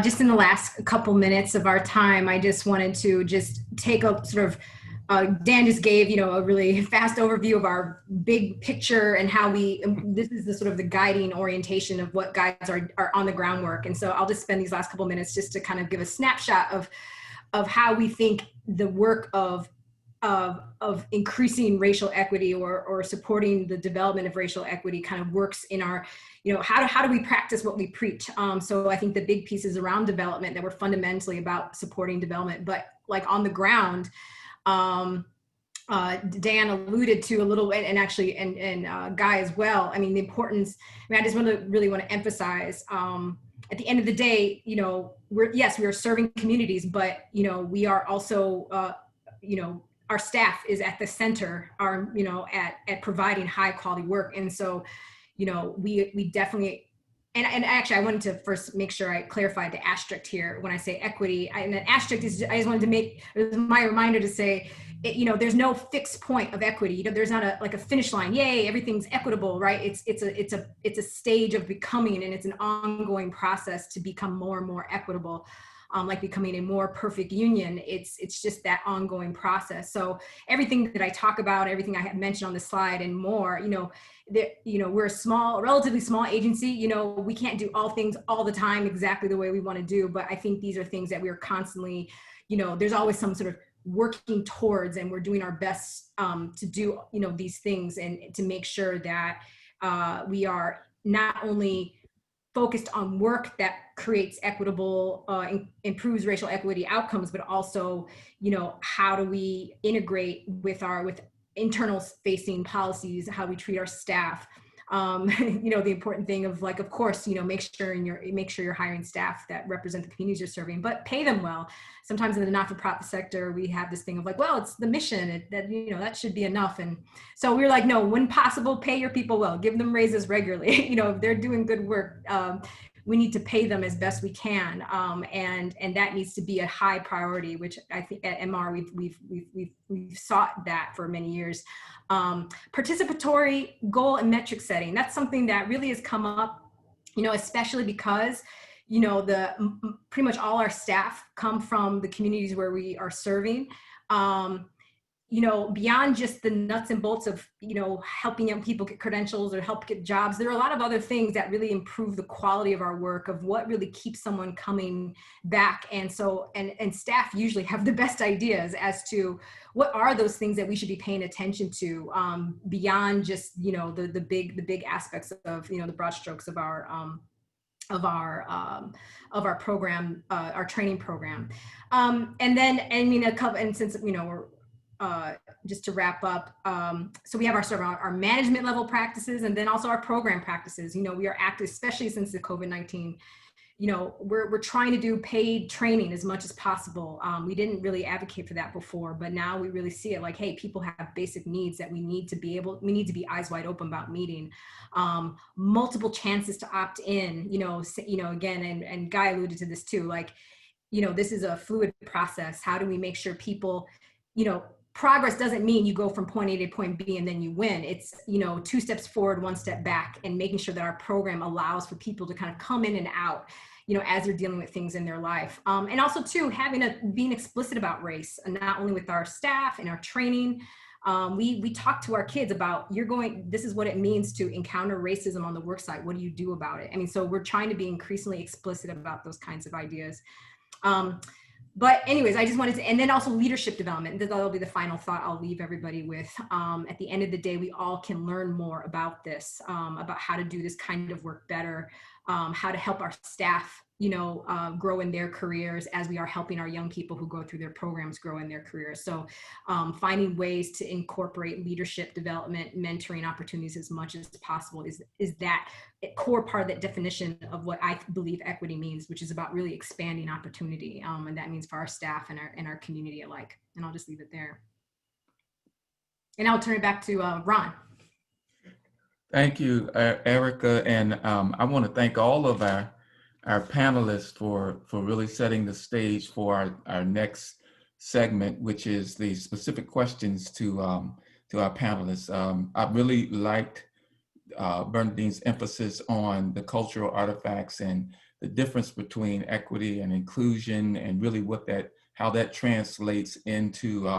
Just in the last couple minutes of our time, I just wanted to just take a sort of, Dan just gave, a really fast overview of our big picture and how this is the sort of the guiding orientation of what guides are on the groundwork. And so I'll just spend these last couple minutes just to kind of give a snapshot of how we think the work of increasing racial equity or supporting the development of racial equity kind of works in our, how do we practice what we preach? So I think the big pieces around development that were fundamentally about supporting development, but like on the ground, Dan alluded to a little, and actually, and Guy as well. I mean, the importance, I just really want to emphasize, at the end of the day, we are serving communities, but, we are also, our staff is at the center, at providing high quality work. And so, you know, we definitely, and actually I wanted to first make sure I clarified the asterisk here when I say equity. And an asterisk is, I just wanted to make, it was my reminder to say, you know, there's no fixed point of equity. You know, there's not like a finish line. Yay, everything's equitable, right? It's a stage of becoming, and it's an ongoing process to become more and more equitable. Like becoming a more perfect union. It's just that ongoing process. So everything that I talk about, everything I have mentioned on the slide and more, you know, we're a relatively small agency. You know, we can't do all things all the time exactly the way we want to do, but I think these are things that we are constantly, you know, there's always some sort of working towards, and we're doing our best to do, you know, these things and to make sure that we are not only focused on work that creates equitable, improves racial equity outcomes, but also, you know, how do we integrate with internal facing policies, how we treat our staff. You know, the important thing of like, of course, you know, make sure you're hiring staff that represent the communities you're serving, but pay them well. Sometimes in the not-for-profit sector, we have this thing of like, well, it's the mission that, you know, that should be enough. And so we're like, no, when possible, pay your people well, give them raises regularly. You know, if they're doing good work, we need to pay them as best we can, and that needs to be a high priority, which I think at MR we've sought that for many years. Participatory goal and metric setting, that's something that really has come up, you know, especially because, you know, pretty much all our staff come from the communities where we are serving. You know, beyond just the nuts and bolts of, you know, helping young people get credentials or help get jobs, there are a lot of other things that really improve the quality of our work, of what really keeps someone coming back. And so, and staff usually have the best ideas as to what are those things that we should be paying attention to, beyond just, you know, the big aspects of, you know, the broad strokes of our program, our training program. And then, I mean, and since, you know, we're, just to wrap up, so we have our management level practices, and then also our program practices. You know, we are active, especially since the COVID-19, you know, we're trying to do paid training as much as possible. We didn't really advocate for that before, but now we really see it like, hey, people have basic needs that we need to be eyes wide open about meeting. Multiple chances to opt in, you know, again, and Guy alluded to this too, like, you know, this is a fluid process. How do we make sure people, you know, progress doesn't mean you go from point A to point B and then you win. It's, you know, 2 steps forward, 1 step back, and making sure that our program allows for people to kind of come in and out, you know, as they're dealing with things in their life. And also too, being explicit about race, and not only with our staff and our training. We talk to our kids about, this is what it means to encounter racism on the work site. What do you do about it? I mean, so we're trying to be increasingly explicit about those kinds of ideas. But anyways, I just wanted to, and then also leadership development. That'll be the final thought I'll leave everybody with. At the end of the day, we all can learn more about this, about how to do this kind of work better, how to help our staff, you know, grow in their careers as we are helping our young people who go through their programs grow in their careers. So finding ways to incorporate leadership development, mentoring opportunities as much as possible is that core part of that definition of what I believe equity means, which is about really expanding opportunity. And that means for our staff and our community alike. And I'll just leave it there. And I'll turn it back to Ron. Thank you, Erica. And I want to thank all of our panelists for really setting the stage for our next segment, which is the specific questions to our panelists. I really liked Bernadine's emphasis on the cultural artifacts and the difference between equity and inclusion, and really how that translates into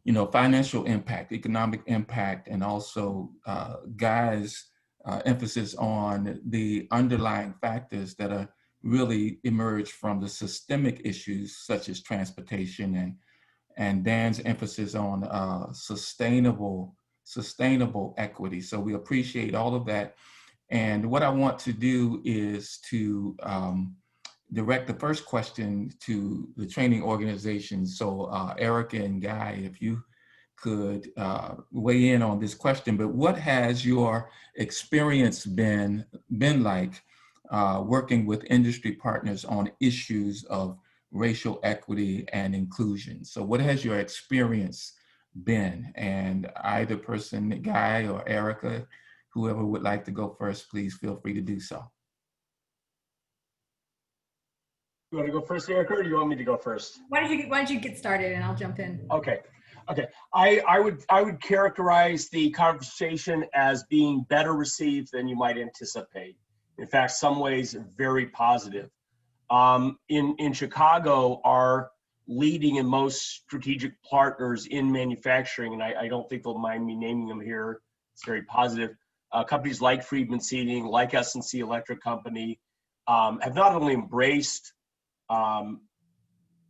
you know, financial impact, economic impact, and also Guy's emphasis on the underlying factors that are really emerge from the systemic issues such as transportation, and Dan's emphasis on sustainable equity. So we appreciate all of that. And what I want to do is to direct the first question to the training organization. So Erica and Guy, if you could weigh in on this question, but what has your experience been like working with industry partners on issues of racial equity and inclusion? So what has your experience been? And either person, Guy or Erica, whoever would like to go first, please feel free to do so. You want to go first, Erica, or do you want me to go first? Why don't you get started and I'll jump in. Okay. I would characterize the conversation as being better received than you might anticipate. In fact, some ways very positive. In Chicago, our leading and most strategic partners in manufacturing, and I don't think they'll mind me naming them here, it's very positive. Companies like Friedman Seating, like S&C Electric Company, have not only embraced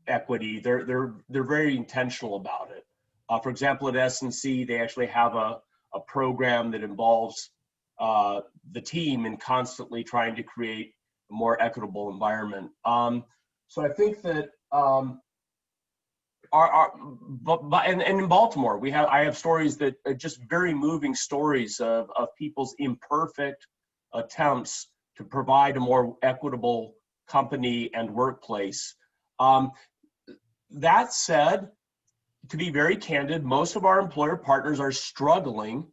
equity, they're very intentional about it. For example, at S&C, they actually have a program that involves the team in constantly trying to create a more equitable environment. So I think that and in Baltimore, I have stories that are just very moving stories of people's imperfect attempts to provide a more equitable company and workplace. That said, to be very candid, most of our employer partners are struggling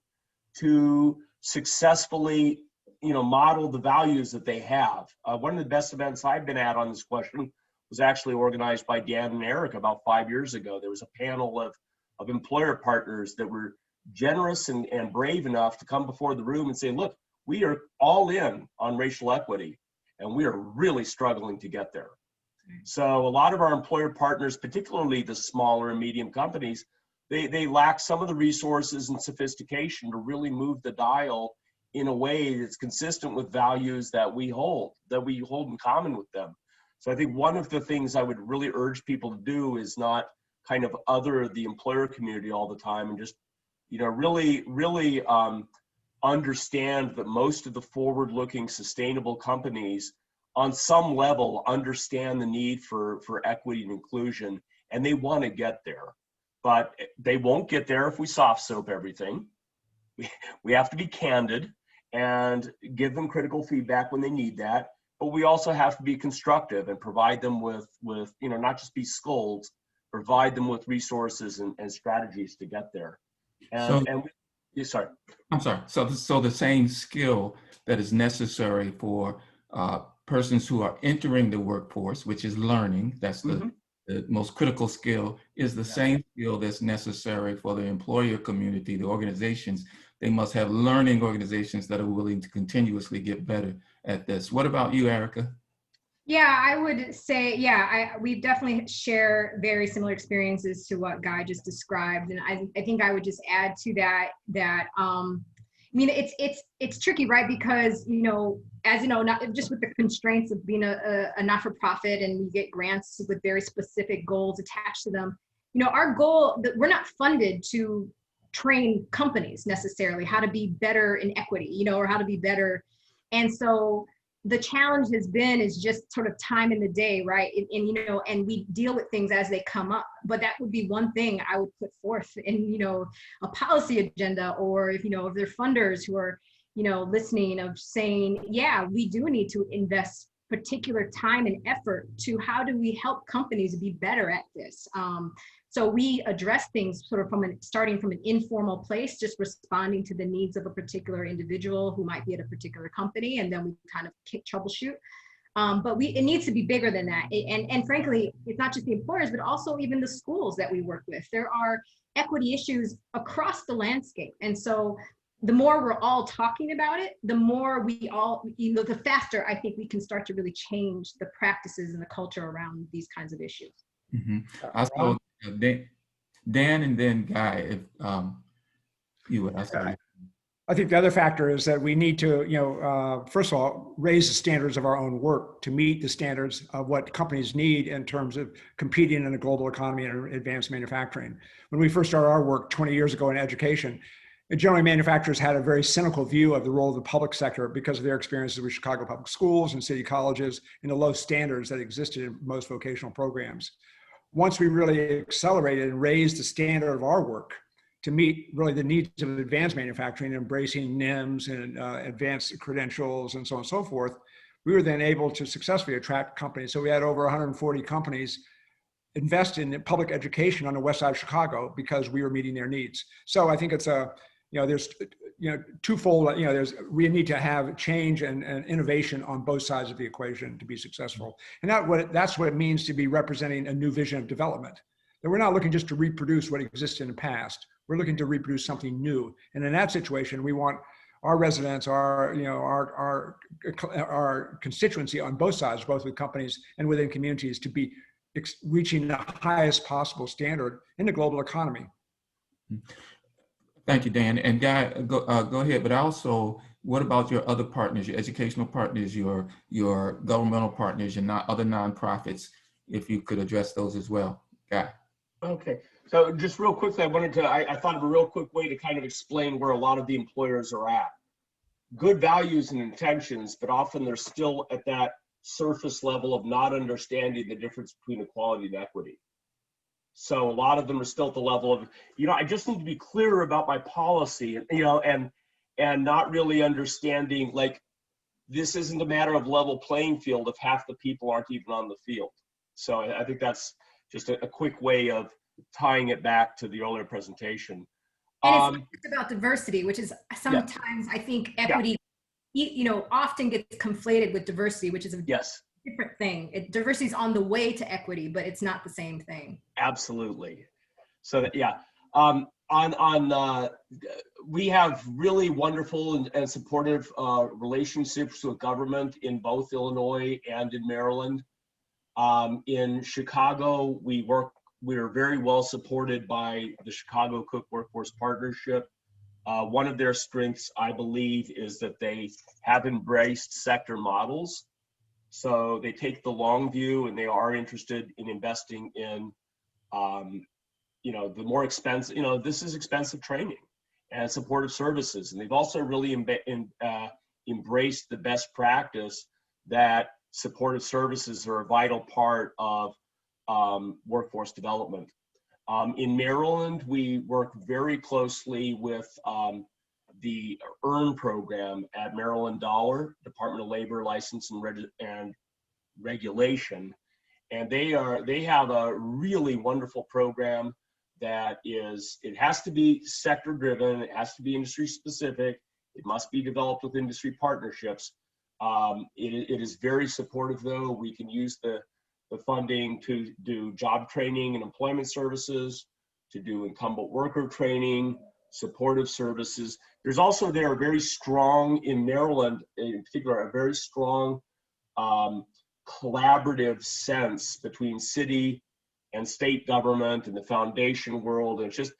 to successfully, model the values that they have. One of the best events I've been at on this question was actually organized by Dan and Eric about 5 years ago. There was a panel of employer partners that were generous and brave enough to come before the room and say, look, we are all in on racial equity, and we are really struggling to get there. So a lot of our employer partners, particularly the smaller and medium companies, they lack some of the resources and sophistication to really move the dial in a way that's consistent with values that we hold in common with them. So I think one of the things I would really urge people to do is not kind of other the employer community all the time, and just, really understand that most of the forward-looking sustainable companies on some level understand the need for equity and inclusion, and they want to get there. But they won't get there if we soft soap everything. We have to be candid and give them critical feedback when they need that. But we also have to be constructive and provide them with not just be scolds, provide them with resources and strategies to get there. Sorry. I'm sorry. So the same skill that is necessary for persons who are entering the workforce, which is learning, that's the most critical skill, is the same skill that's necessary for the employer community, the organizations. They must have learning organizations that are willing to continuously get better at this. What about you, Erica? Yeah, I would say, we definitely share very similar experiences to what Guy just described. And I think I would just add to that, it's tricky, right? Because, not just with the constraints of being a not-for-profit, and you get grants with very specific goals attached to them. Our goal, that we're not funded to train companies necessarily how to be better in equity, or how to be better. And so the challenge is just sort of time in the day, right? And we deal with things as they come up. But that would be one thing I would put forth in, a policy agenda, or if there are funders who are, listening, of saying, yeah, we do need to invest particular time and effort to how do we help companies be better at this. So we address things sort of starting from an informal place, just responding to the needs of a particular individual who might be at a particular company, and then we kind of troubleshoot. But it needs to be bigger than that. And frankly, it's not just the employers, but also even the schools that we work with. There are equity issues across the landscape. And so the more we're all talking about it, the more we all, the faster I think we can start to really change the practices and the culture around these kinds of issues. Also, Dan and then Guy, if you would. I think the other factor is that we need to, first of all, raise the standards of our own work to meet the standards of what companies need in terms of competing in a global economy and advanced manufacturing. When we first started our work 20 years ago in education, generally manufacturers had a very cynical view of the role of the public sector because of their experiences with Chicago public schools and city colleges and the low standards that existed in most vocational programs. Once we really accelerated and raised the standard of our work to meet really the needs of advanced manufacturing, embracing NIMS and advanced credentials and so on and so forth, we were then able to successfully attract companies. So we had over 140 companies invest in public education on the west side of Chicago because we were meeting their needs. So I think it's there's twofold. We need to have change and innovation on both sides of the equation to be successful. And that's what it means to be representing a new vision of development. That we're not looking just to reproduce what existed in the past. We're looking to reproduce something new. And in that situation, we want our residents, our constituency on both sides, both with companies and within communities, to be reaching the highest possible standard in the global economy. Thank you, Dan. And Guy, go ahead. But also, what about your other partners, your educational partners, your governmental partners, and other nonprofits? If you could address those as well, Guy. Okay. So just real quickly, I thought of a real quick way to kind of explain where a lot of the employers are at. Good values and intentions, but often they're still at that surface level of not understanding the difference between equality and equity. So a lot of them are still at the level of, I just need to be clearer about my policy, and not really understanding, like, this isn't a matter of level playing field if half the people aren't even on the field. So I think that's just a quick way of tying it back to the earlier presentation. And it's just about diversity, which is sometimes, I think equity, often gets conflated with diversity, which is a different thing. Diversity is on the way to equity, but it's not the same thing. Absolutely. So we have really wonderful and supportive relationships with government in both Illinois and in Maryland. In Chicago, we are very well supported by the Chicago Cook Workforce Partnership. One of their strengths, I believe, is that they have embraced sector models. So they take the long view, and they are interested in investing in, the more expensive, this is expensive training and supportive services. And they've also really embraced the best practice that supportive services are a vital part of workforce development. In Maryland, we work very closely with the EARN program at Maryland Dollar, Department of Labor License and Regulation. And they have a really wonderful program that it has to be sector driven, it has to be industry specific, it must be developed with industry partnerships. It is very supportive though. We can use the funding to do job training and employment services, to do incumbent worker training, supportive services. There's also a very strong, in Maryland in particular, a very strong collaborative sense between city and state government and the foundation world. And it's just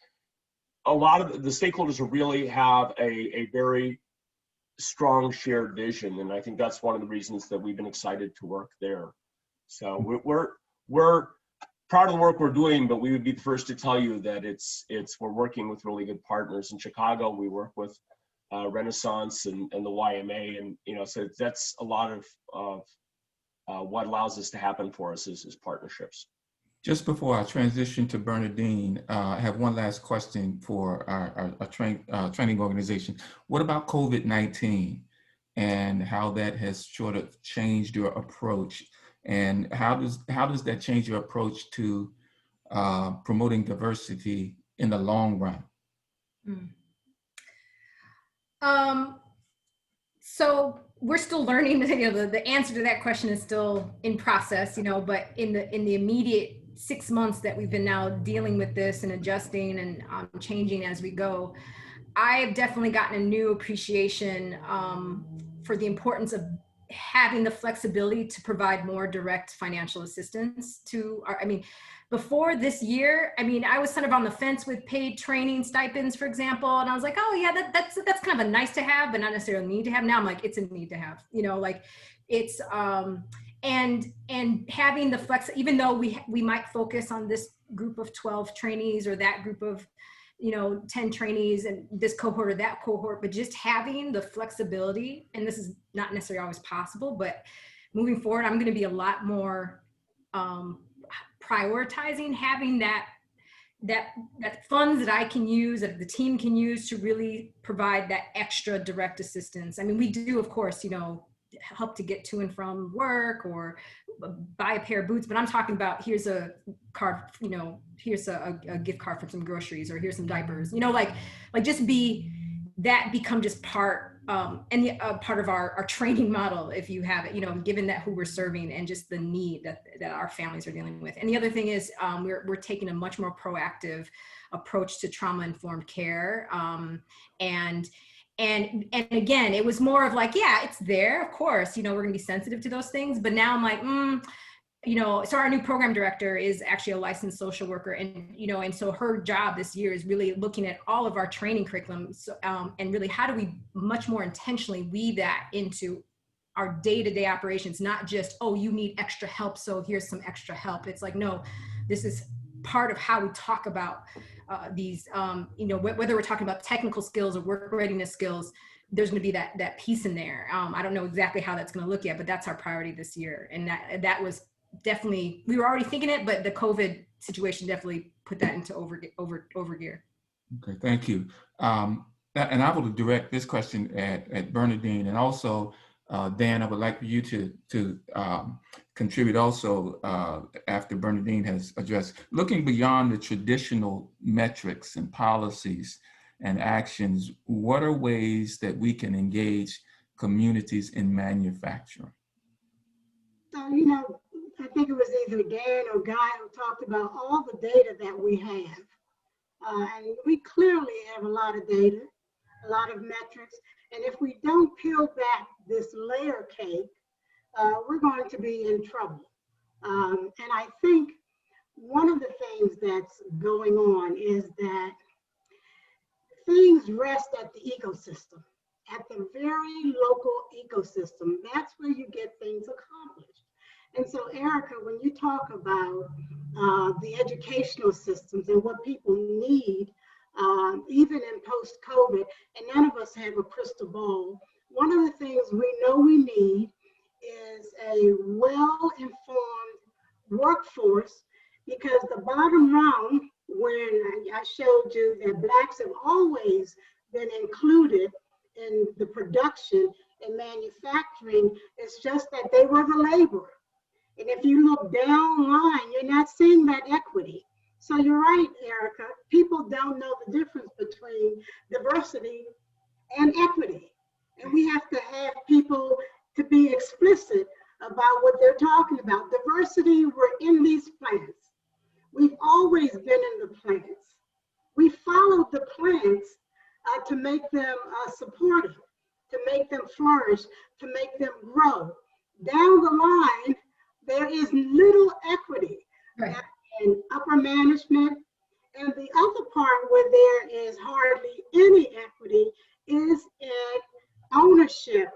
a lot of the stakeholders really have a very strong shared vision. And I think that's one of the reasons that we've been excited to work there. So we're proud of the work we're doing, but we would be the first to tell you that we're working with really good partners. In Chicago, we work with Renaissance and the YMA, and so that's a lot of what allows this to happen for us is partnerships. Just before I transition to Bernadine, I have one last question for our training organization. What about COVID-19 and how that has sort of changed your approach? And how does that change your approach to promoting diversity in the long run? So we're still learning. The answer to that question is still in process. But in the immediate 6 months that we've been now dealing with this and adjusting and changing as we go, I've definitely gotten a new appreciation for the importance of having the flexibility to provide more direct financial assistance to before this year, I was kind of on the fence with paid training stipends, for example. And I was like, oh yeah, that's kind of a nice to have, but not necessarily a need to have. Now I'm like, it's a need to have, it's, and having the flex, even though we might focus on this group of 12 trainees or that group of 10 trainees and this cohort or that cohort, but just having the flexibility, and this is not necessarily always possible, but moving forward, I'm going to be a lot more prioritizing having that funds that I can use, that the team can use to really provide that extra direct assistance. We do, of course, help to get to and from work or buy a pair of boots, but I'm talking about here's a card, here's a gift card for some groceries, or here's some diapers, like just be that become just part part of our training model, if you have it, you know, given that who we're serving and just the need that our families are dealing with. And the other thing is we're taking a much more proactive approach to trauma-informed care. And again, it was more of like, yeah, it's there, of course, you know, we're gonna be sensitive to those things. But now I'm like, you know, so our new program director is actually a licensed social worker, and, you know, and so her job this year is really looking at all of our training curriculums, and really how do we much more intentionally weave that into our day-to-day operations, not just, oh, you need extra help, so here's some extra help. It's like, no, this is part of how we talk about these, you know, whether we're talking about technical skills or work readiness skills, there's going to be that piece in there. I don't know exactly how that's going to look yet, but that's our priority this year. And that was definitely, we were already thinking it, but the COVID situation definitely put that into over gear. Okay, thank you. And I will direct this question at Bernadine, and also Dan, I would like for you to contribute also after Bernadine has addressed, looking beyond the traditional metrics and policies and actions, what are ways that we can engage communities in manufacturing? So, you know, I think it was either Dan or Guy who talked about all the data that we have. And we clearly have a lot of data, a lot of metrics. And if we don't peel back this layer cake, we're going to be in trouble. And I think one of the things that's going on is that things rest at the ecosystem, at the very local ecosystem. That's where you get things accomplished. And so, Erica, when you talk about the educational systems and what people need, even in post-COVID, and none of us have a crystal ball, one of the things we know we need is a well-informed workforce, because the bottom line, when I showed you that Blacks have always been included in the production and manufacturing, it's just that they were the laborer. And if you look down line, you're not seeing that equity. So you're right, Erica. People don't know the difference between diversity and equity. And we have to have people to be explicit about what they're talking about. Diversity, we're in these plants. We've always been in the plants. We followed the plants to make them supportive, to make them flourish, to make them grow. Down the line, there is little equity in upper management. And the other part where there is hardly any equity is in ownership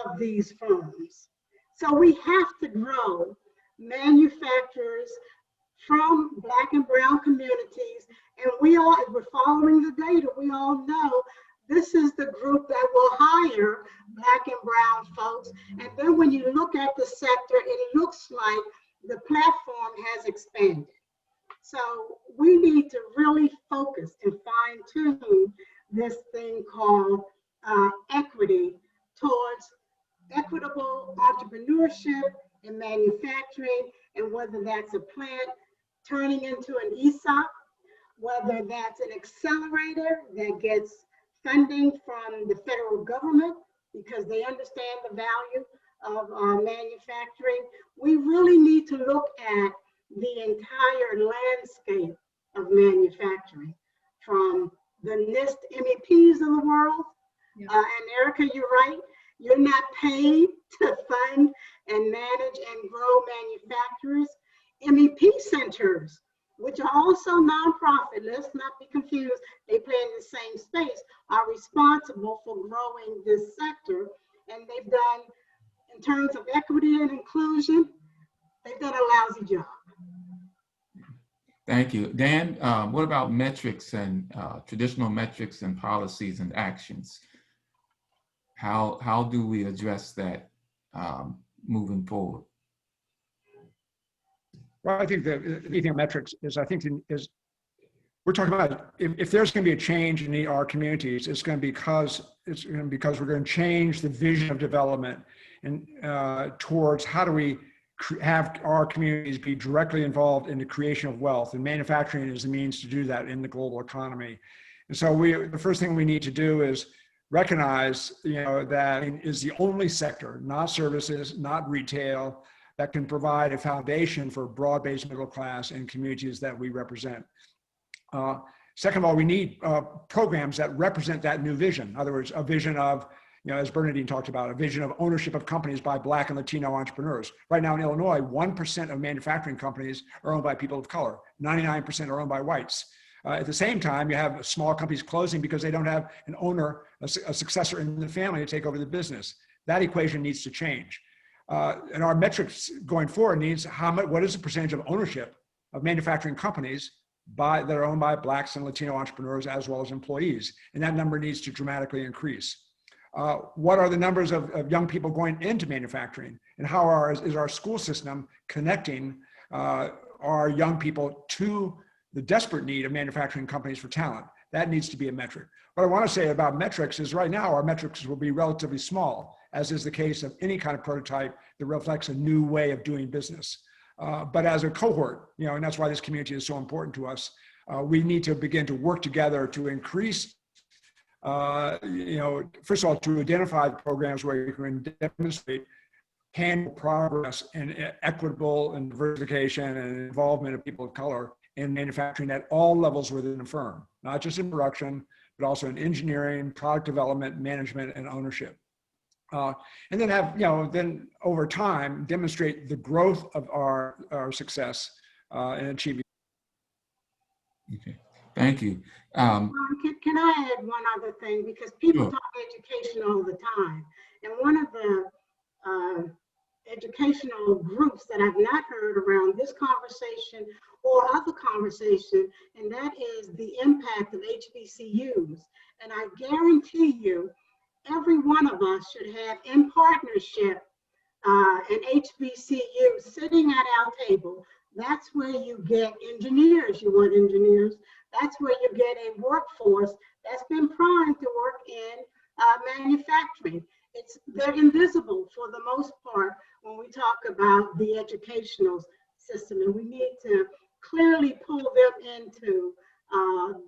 of these firms. So we have to grow manufacturers from Black and brown communities. And we all, if we're following the data, we all know this is the group that will hire Black and brown folks. And then when you look at the sector, it looks like the platform has expanded. So we need to really focus and fine tune this thing called equity towards equitable entrepreneurship and manufacturing, and whether that's a plant turning into an ESOP, whether that's an accelerator that gets funding from the federal government because they understand the value of manufacturing. We really need to look at the entire landscape of manufacturing, from the NIST MEPs of the world. Yeah. And Erica, you're right. You're not paid to fund and manage and grow manufacturers. MEP centers, which are also nonprofit, let's not be confused, they play in the same space, are responsible for growing this sector. And they've done, in terms of equity and inclusion, they've done a lousy job. Thank you. Dan, what about metrics and traditional metrics and policies and actions? How do we address that moving forward? Well, I think the metrics is, we're talking about if there's going to be a change in our communities, it's going to be because we're going to change the vision of development and towards how do we have our communities be directly involved in the creation of wealth, and manufacturing is the means to do that in the global economy. And so the first thing we need to do is recognize, that is the only sector, not services, not retail, that can provide a foundation for broad-based middle class and communities that we represent. Second of all, we need programs that represent that new vision. In other words, a vision of, as Bernadine talked about, a vision of ownership of companies by Black and Latino entrepreneurs. Right now in Illinois, 1% of manufacturing companies are owned by people of color. 99% are owned by whites. At the same time, you have small companies closing because they don't have an owner, a successor in the family to take over the business. That equation needs to change. And our metrics going forward needs what is the percentage of ownership of manufacturing companies that are owned by Blacks and Latino entrepreneurs as well as employees. And that number needs to dramatically increase. What are the numbers of young people going into manufacturing? And how is our school system connecting our young people to the desperate need of manufacturing companies for talent? That needs to be a metric. What I want to say about metrics is right now our metrics will be relatively small, as is the case of any kind of prototype that reflects a new way of doing business. But as a cohort, and that's why this community is so important to us, we need to begin to work together to increase, first of all, to identify programs where you can demonstrate tangible progress in equitable and diversification and involvement of people of color in manufacturing at all levels within the firm, not just in production, but also in engineering, product development, management, and ownership. And then have, then over time, demonstrate the growth of our success in achieving. Okay, thank you. Can I add one other thing? Because people Sure. talk education all the time. And one of the educational groups that I've not heard around this conversation or other conversation, and that is the impact of HBCUs. And I guarantee you, every one of us should have in partnership an HBCU sitting at our table. That's where you get engineers. You want engineers. That's where you get a workforce that's been primed to work in manufacturing. They're invisible for the most part when we talk about the educational system, and we need to clearly pull them into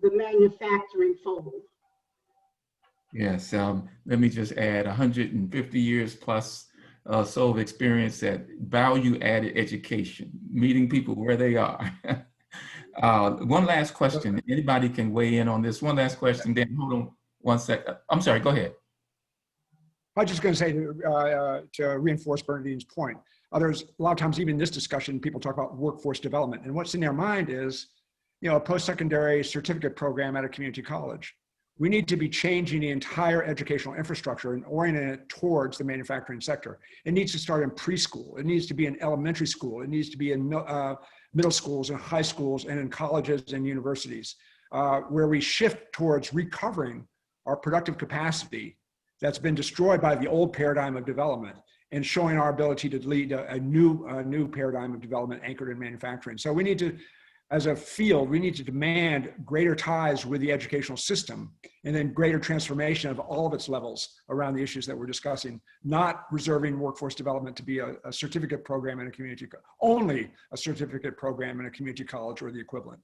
the manufacturing fold. Yes, let me just add 150 years plus so of experience at value-added education, meeting people where they are. One last question. Anybody can weigh in on this. One last question, Dan, hold on one second. I'm sorry, go ahead. I was just going to say to reinforce Bernadine's point, there's a lot of times, even in this discussion, people talk about workforce development. And what's in their mind is, a post-secondary certificate program at a community college. We need to be changing the entire educational infrastructure and orienting it towards the manufacturing sector. It needs to start in preschool. It needs to be in elementary school. It needs to be in middle schools and high schools and in colleges and universities, where we shift towards recovering our productive capacity that's been destroyed by the old paradigm of development and showing our ability to lead a new paradigm of development anchored in manufacturing. So we need to, as a field, we need to demand greater ties with the educational system and then greater transformation of all of its levels around the issues that we're discussing, not reserving workforce development to be a certificate program in a community, only a certificate program in a community college or the equivalent.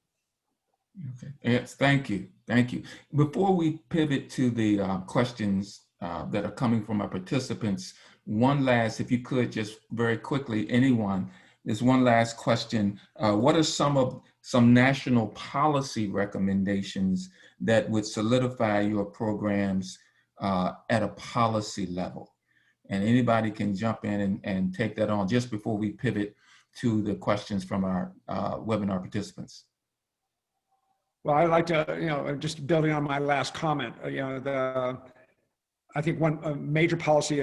Okay. Yes, thank you. Thank you. Before we pivot to the questions that are coming from our participants, one last, if you could just very quickly, anyone, there's one last question. What are some national policy recommendations that would solidify your programs at a policy level? And anybody can jump in and take that on just before we pivot to the questions from our webinar participants. Well, I'd like to, just building on my last comment, I think one major policy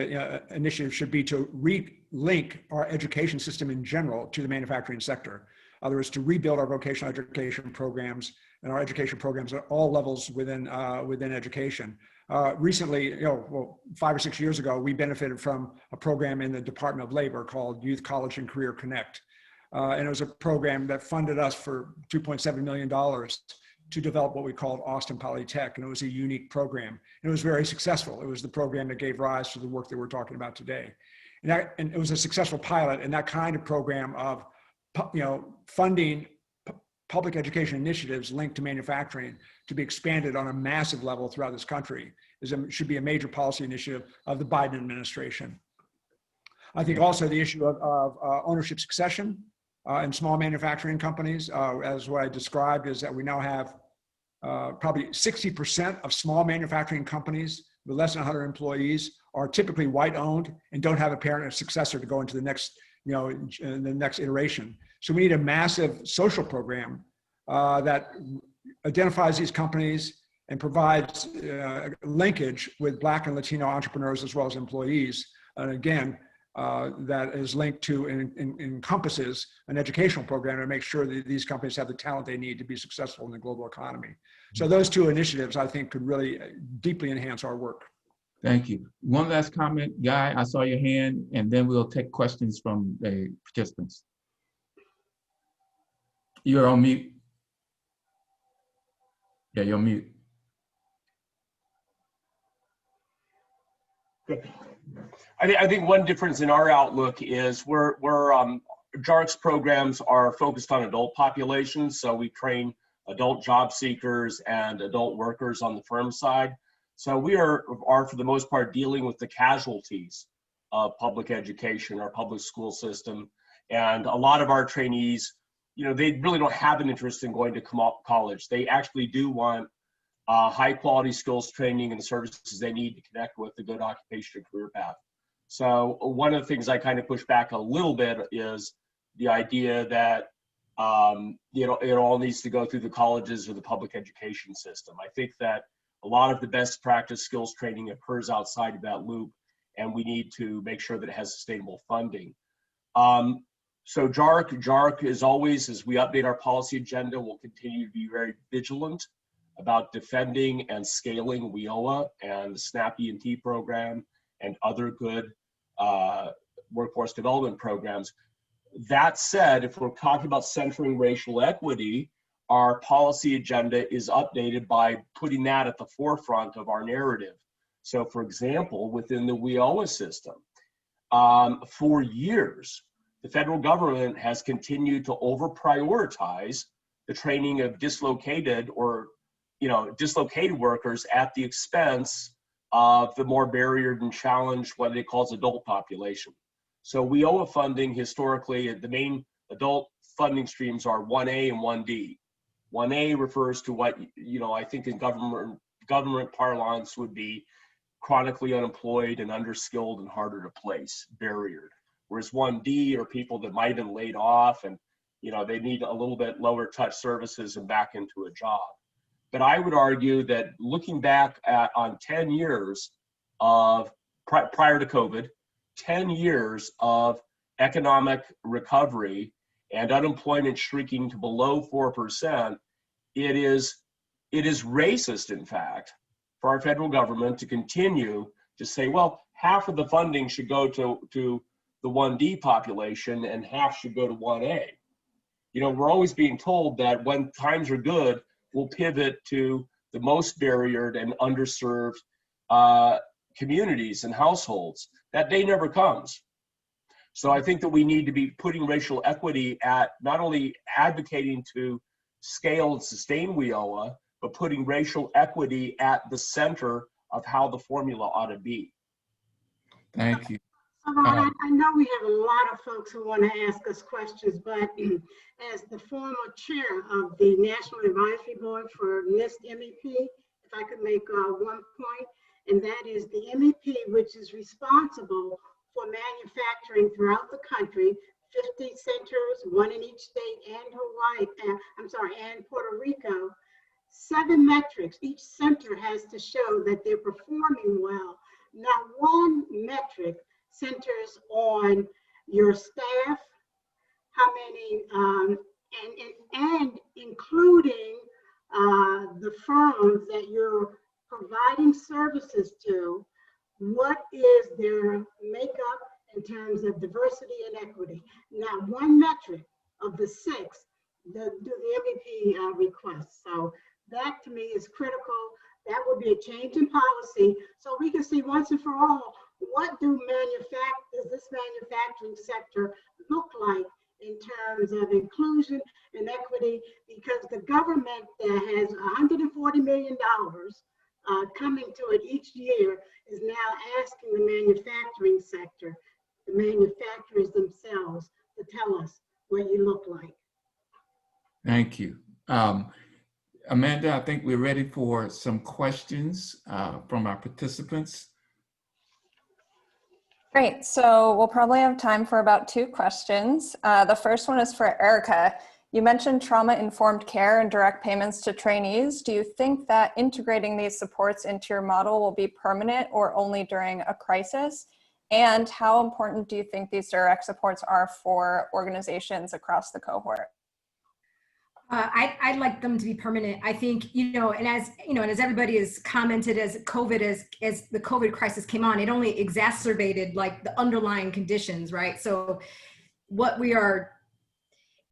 initiative should be to relink our education system in general to the manufacturing sector. In other words, to rebuild our vocational education programs and our education programs at all levels within education. Recently, 5 or 6 years ago, we benefited from a program in the Department of Labor called Youth College and Career Connect. And it was a program that funded us for $2.7 million to develop what we called Austin Polytech, and it was a unique program. And it was very successful. It was the program that gave rise to the work that we're talking about today. And it was a successful pilot, and that kind of program of funding public education initiatives linked to manufacturing to be expanded on a massive level throughout this country should be a major policy initiative of the Biden administration. I think also the issue of ownership succession in small manufacturing companies, as what I described, is that we now have probably 60% of small manufacturing companies with less than 100 employees are typically white-owned and don't have a parent or successor to go into the next, in the next iteration. So we need a massive social program that identifies these companies and provides linkage with Black and Latino entrepreneurs as well as employees. And again, that is linked to and encompasses an educational program to make sure that these companies have the talent they need to be successful in the global economy. So those two initiatives, I think, could really deeply enhance our work. Thank you. One last comment, Guy, I saw your hand, and then we'll take questions from the participants. You're on mute. Yeah, you're on mute. Good. I think one difference in our outlook is JARC's programs are focused on adult populations, so we train adult job seekers and adult workers on the firm side. So we are for the most part dealing with the casualties of public education, our public school system, and a lot of our trainees, they really don't have an interest in going to college. They actually do want high quality skills training and the services they need to connect with a good occupation and career path. So one of the things I kind of push back a little bit is the idea that it all needs to go through the colleges or the public education system. I think that a lot of the best practice skills training occurs outside of that loop, and we need to make sure that it has sustainable funding. So JARC is always, as we update our policy agenda, will continue to be very vigilant about defending and scaling WIOA and the SNAP E&T program and other good workforce development programs. That said, if we're talking about centering racial equity, our policy agenda is updated by putting that at the forefront of our narrative. So for example, within the WIOA system, for years, the federal government has continued to over-prioritize the training of dislocated workers at the expense of the more barriered and challenged, what they call adult population. So WIOA funding historically, the main adult funding streams are 1A and 1D. 1A refers to what, I think in government parlance would be chronically unemployed and underskilled and harder to place, barriered. Whereas 1D are people that might have been laid off and, they need a little bit lower touch services and back into a job. But I would argue that looking back on 10 years of, prior to COVID, 10 years of economic recovery and unemployment shrinking to below 4%, it is racist, in fact, for our federal government to continue to say, well, half of the funding should go to the 1D population and half should go to 1A. We're always being told that when times are good, we'll pivot to the most barriered and underserved communities and households. That day never comes. So I think that we need to be putting racial equity at not only advocating to scale and sustain WIOA, but putting racial equity at the center of how the formula ought to be. Thank you. I know we have a lot of folks who want to ask us questions, but as the former chair of the National Advisory Board for NIST MEP, if I could make one point, and that is the MEP, which is responsible for manufacturing throughout the country, 50 centers, one in each state, and and Puerto Rico. 7 metrics. Each center has to show that they're performing well. Not one metric centers on your staff, how many, and including the firms that you're providing services to, what is their makeup in terms of diversity and equity. Not one metric of the 6 do the MEP requests. So that to me is critical. That would be a change in policy so we can see once and for all, what does this manufacturing sector look like in terms of inclusion and equity? Because the government that has $140 million coming to it each year is now asking the manufacturing sector, the manufacturers themselves, to tell us what you look like. Thank you. Amanda, I think we're ready for some questions from our participants. Great, so we'll probably have time for about 2 questions. The first one is for Erica. You mentioned trauma-informed care and direct payments to trainees. Do you think that integrating these supports into your model will be permanent or only during a crisis? And how important do you think these direct supports are for organizations across the cohort? I'd like them to be permanent. I think, and as everybody has commented, as the COVID crisis came on, it only exacerbated like the underlying conditions, right? So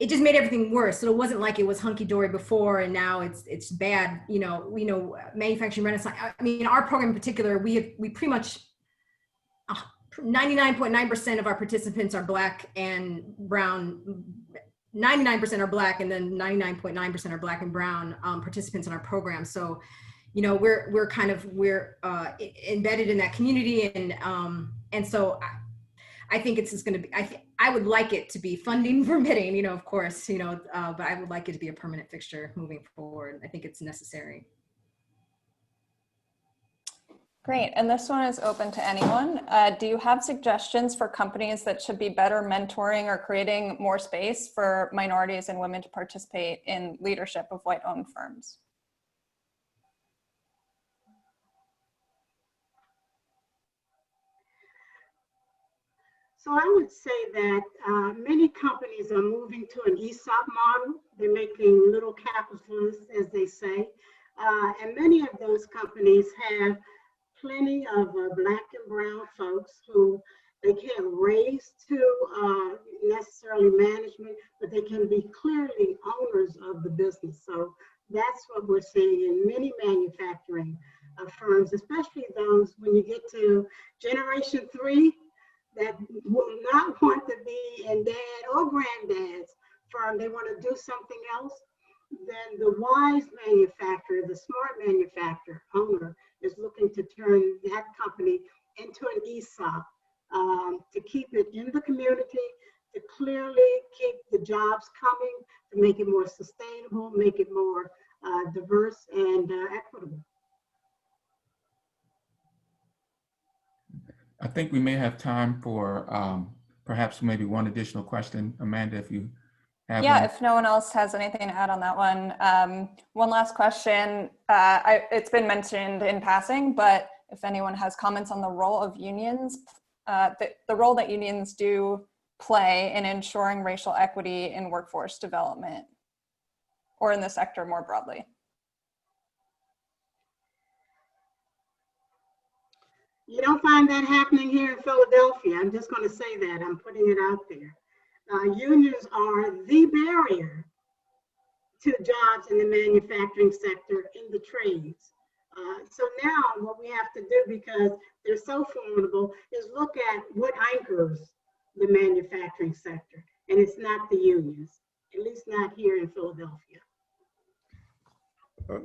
it just made everything worse. So it wasn't like it was hunky-dory before and now it's bad. Manufacturing renaissance. I mean, our program in particular, we pretty much 99.9% of our participants are Black and brown. 99% are Black, and then 99.9% are Black and brown participants in our program. So, we're embedded in that community, and so I think it's just going to be. I would like it to be funding permitting, of course, but I would like it to be a permanent fixture moving forward. I think it's necessary. Great, and this one is open to anyone. Do you have suggestions for companies that should be better mentoring or creating more space for minorities and women to participate in leadership of white-owned firms? So I would say that many companies are moving to an ESOP model. They're making little capitalists, as they say. And many of those companies have plenty of Black and brown folks who they can't raise to necessarily management, but they can be clearly owners of the business. So that's what we're seeing in many manufacturing firms, especially those when you get to generation 3 that will not want to be in dad or granddad's firm. They want to do something else. Then the wise manufacturer, the smart manufacturer owner is looking to turn that company into an ESOP to keep it in the community, to clearly keep the jobs coming, to make it more sustainable, make it more diverse and equitable. I think we may have time for perhaps maybe one additional question. Amanda, if you have Yeah, one. if no one else has anything to add on that one. One last question. It's been mentioned in passing, but if anyone has comments on the role of unions, the role that unions do play in ensuring racial equity in workforce development or in the sector more broadly. You don't find that happening here in Philadelphia. I'm just going to say that. I'm putting it out there. Unions are the barrier to jobs in the manufacturing sector, in the trades. So now what we have to do, because they're so formidable, is look at what anchors the manufacturing sector. And it's not the unions, at least not here in Philadelphia.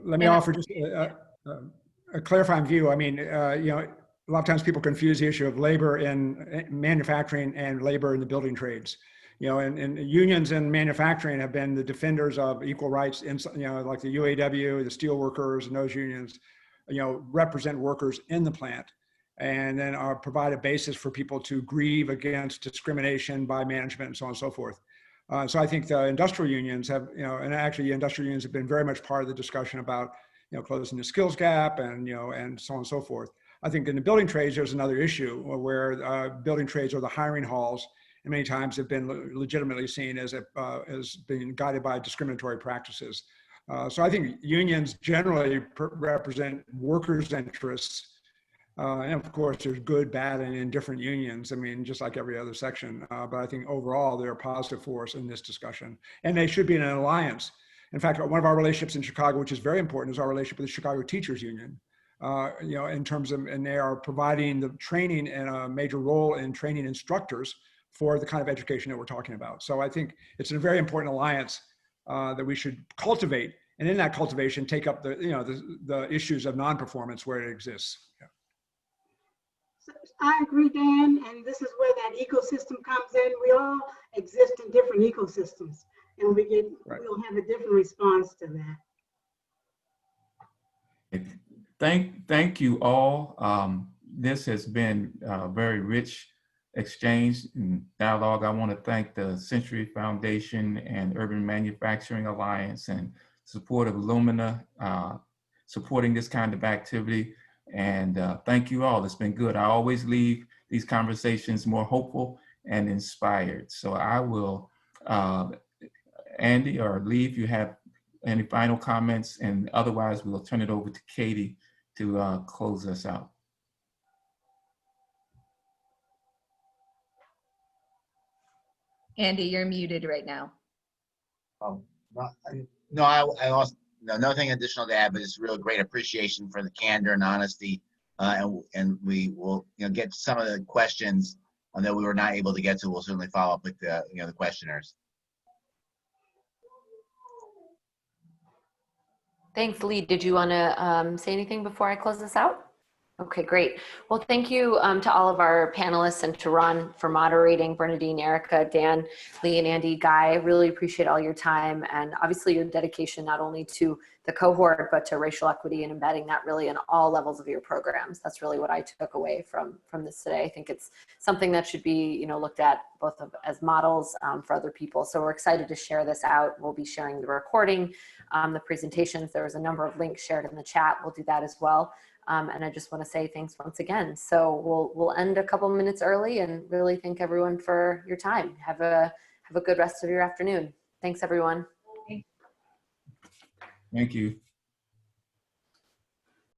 Let me offer just a clarifying view. I mean, a lot of times people confuse the issue of labor in manufacturing and labor in the building trades. And unions in manufacturing have been the defenders of equal rights in, like the UAW, the steel workers, and those unions, represent workers in the plant and then provide a basis for people to grieve against discrimination by management and so on and so forth. So I think the industrial unions have, and actually industrial unions have been very much part of the discussion about, closing the skills gap and, and so on and so forth. I think in the building trades, there's another issue where building trades are the hiring halls, and many times have been legitimately seen as being guided by discriminatory practices. So I think unions generally represent workers' interests. And of course, there's good, bad, and indifferent unions. I mean, just like every other section. But I think overall, they're a positive force in this discussion. And they should be in an alliance. In fact, one of our relationships in Chicago, which is very important, is our relationship with the Chicago Teachers Union. In terms of, and they are providing the training and a major role in training instructors for the kind of education that we're talking about. So I think it's a very important alliance that we should cultivate, and in that cultivation, take up the issues of non-performance where it exists. Yeah. So I agree, Dan, and this is where that ecosystem comes in. We all exist in different ecosystems, and we'll have a different response to that. Thank you all. This has been a very rich exchange and dialogue. I want to thank the Century Foundation and Urban Manufacturing Alliance and support of Lumina supporting this kind of activity. And thank you all. It's been good. I always leave these conversations more hopeful and inspired. So I will, Andy or Lee, if you have any final comments, and otherwise we'll turn it over to Katie to close us out. Andy, you're muted right now. Nothing additional to add, but it's really great appreciation for the candor and honesty, and we will get to some of the questions that we were not able to get to. We'll certainly follow up with the the questioners. Thanks, Lee. Did you want to say anything before I close this out? Okay, great. Well, thank you to all of our panelists and to Ron for moderating, Bernadine, Erica, Dan, Lee, and Andy, Guy. Really appreciate all your time and obviously your dedication not only to the cohort, but to racial equity and embedding that really in all levels of your programs. That's really what I took away from this today. I think it's something that should be looked at both as models for other people. So we're excited to share this out. We'll be sharing the recording, the presentations. There was a number of links shared in the chat. We'll do that as well. And I just want to say thanks once again. So we'll end a couple minutes early and really thank everyone for your time. Have a good rest of your afternoon. Thanks, everyone. Thank you.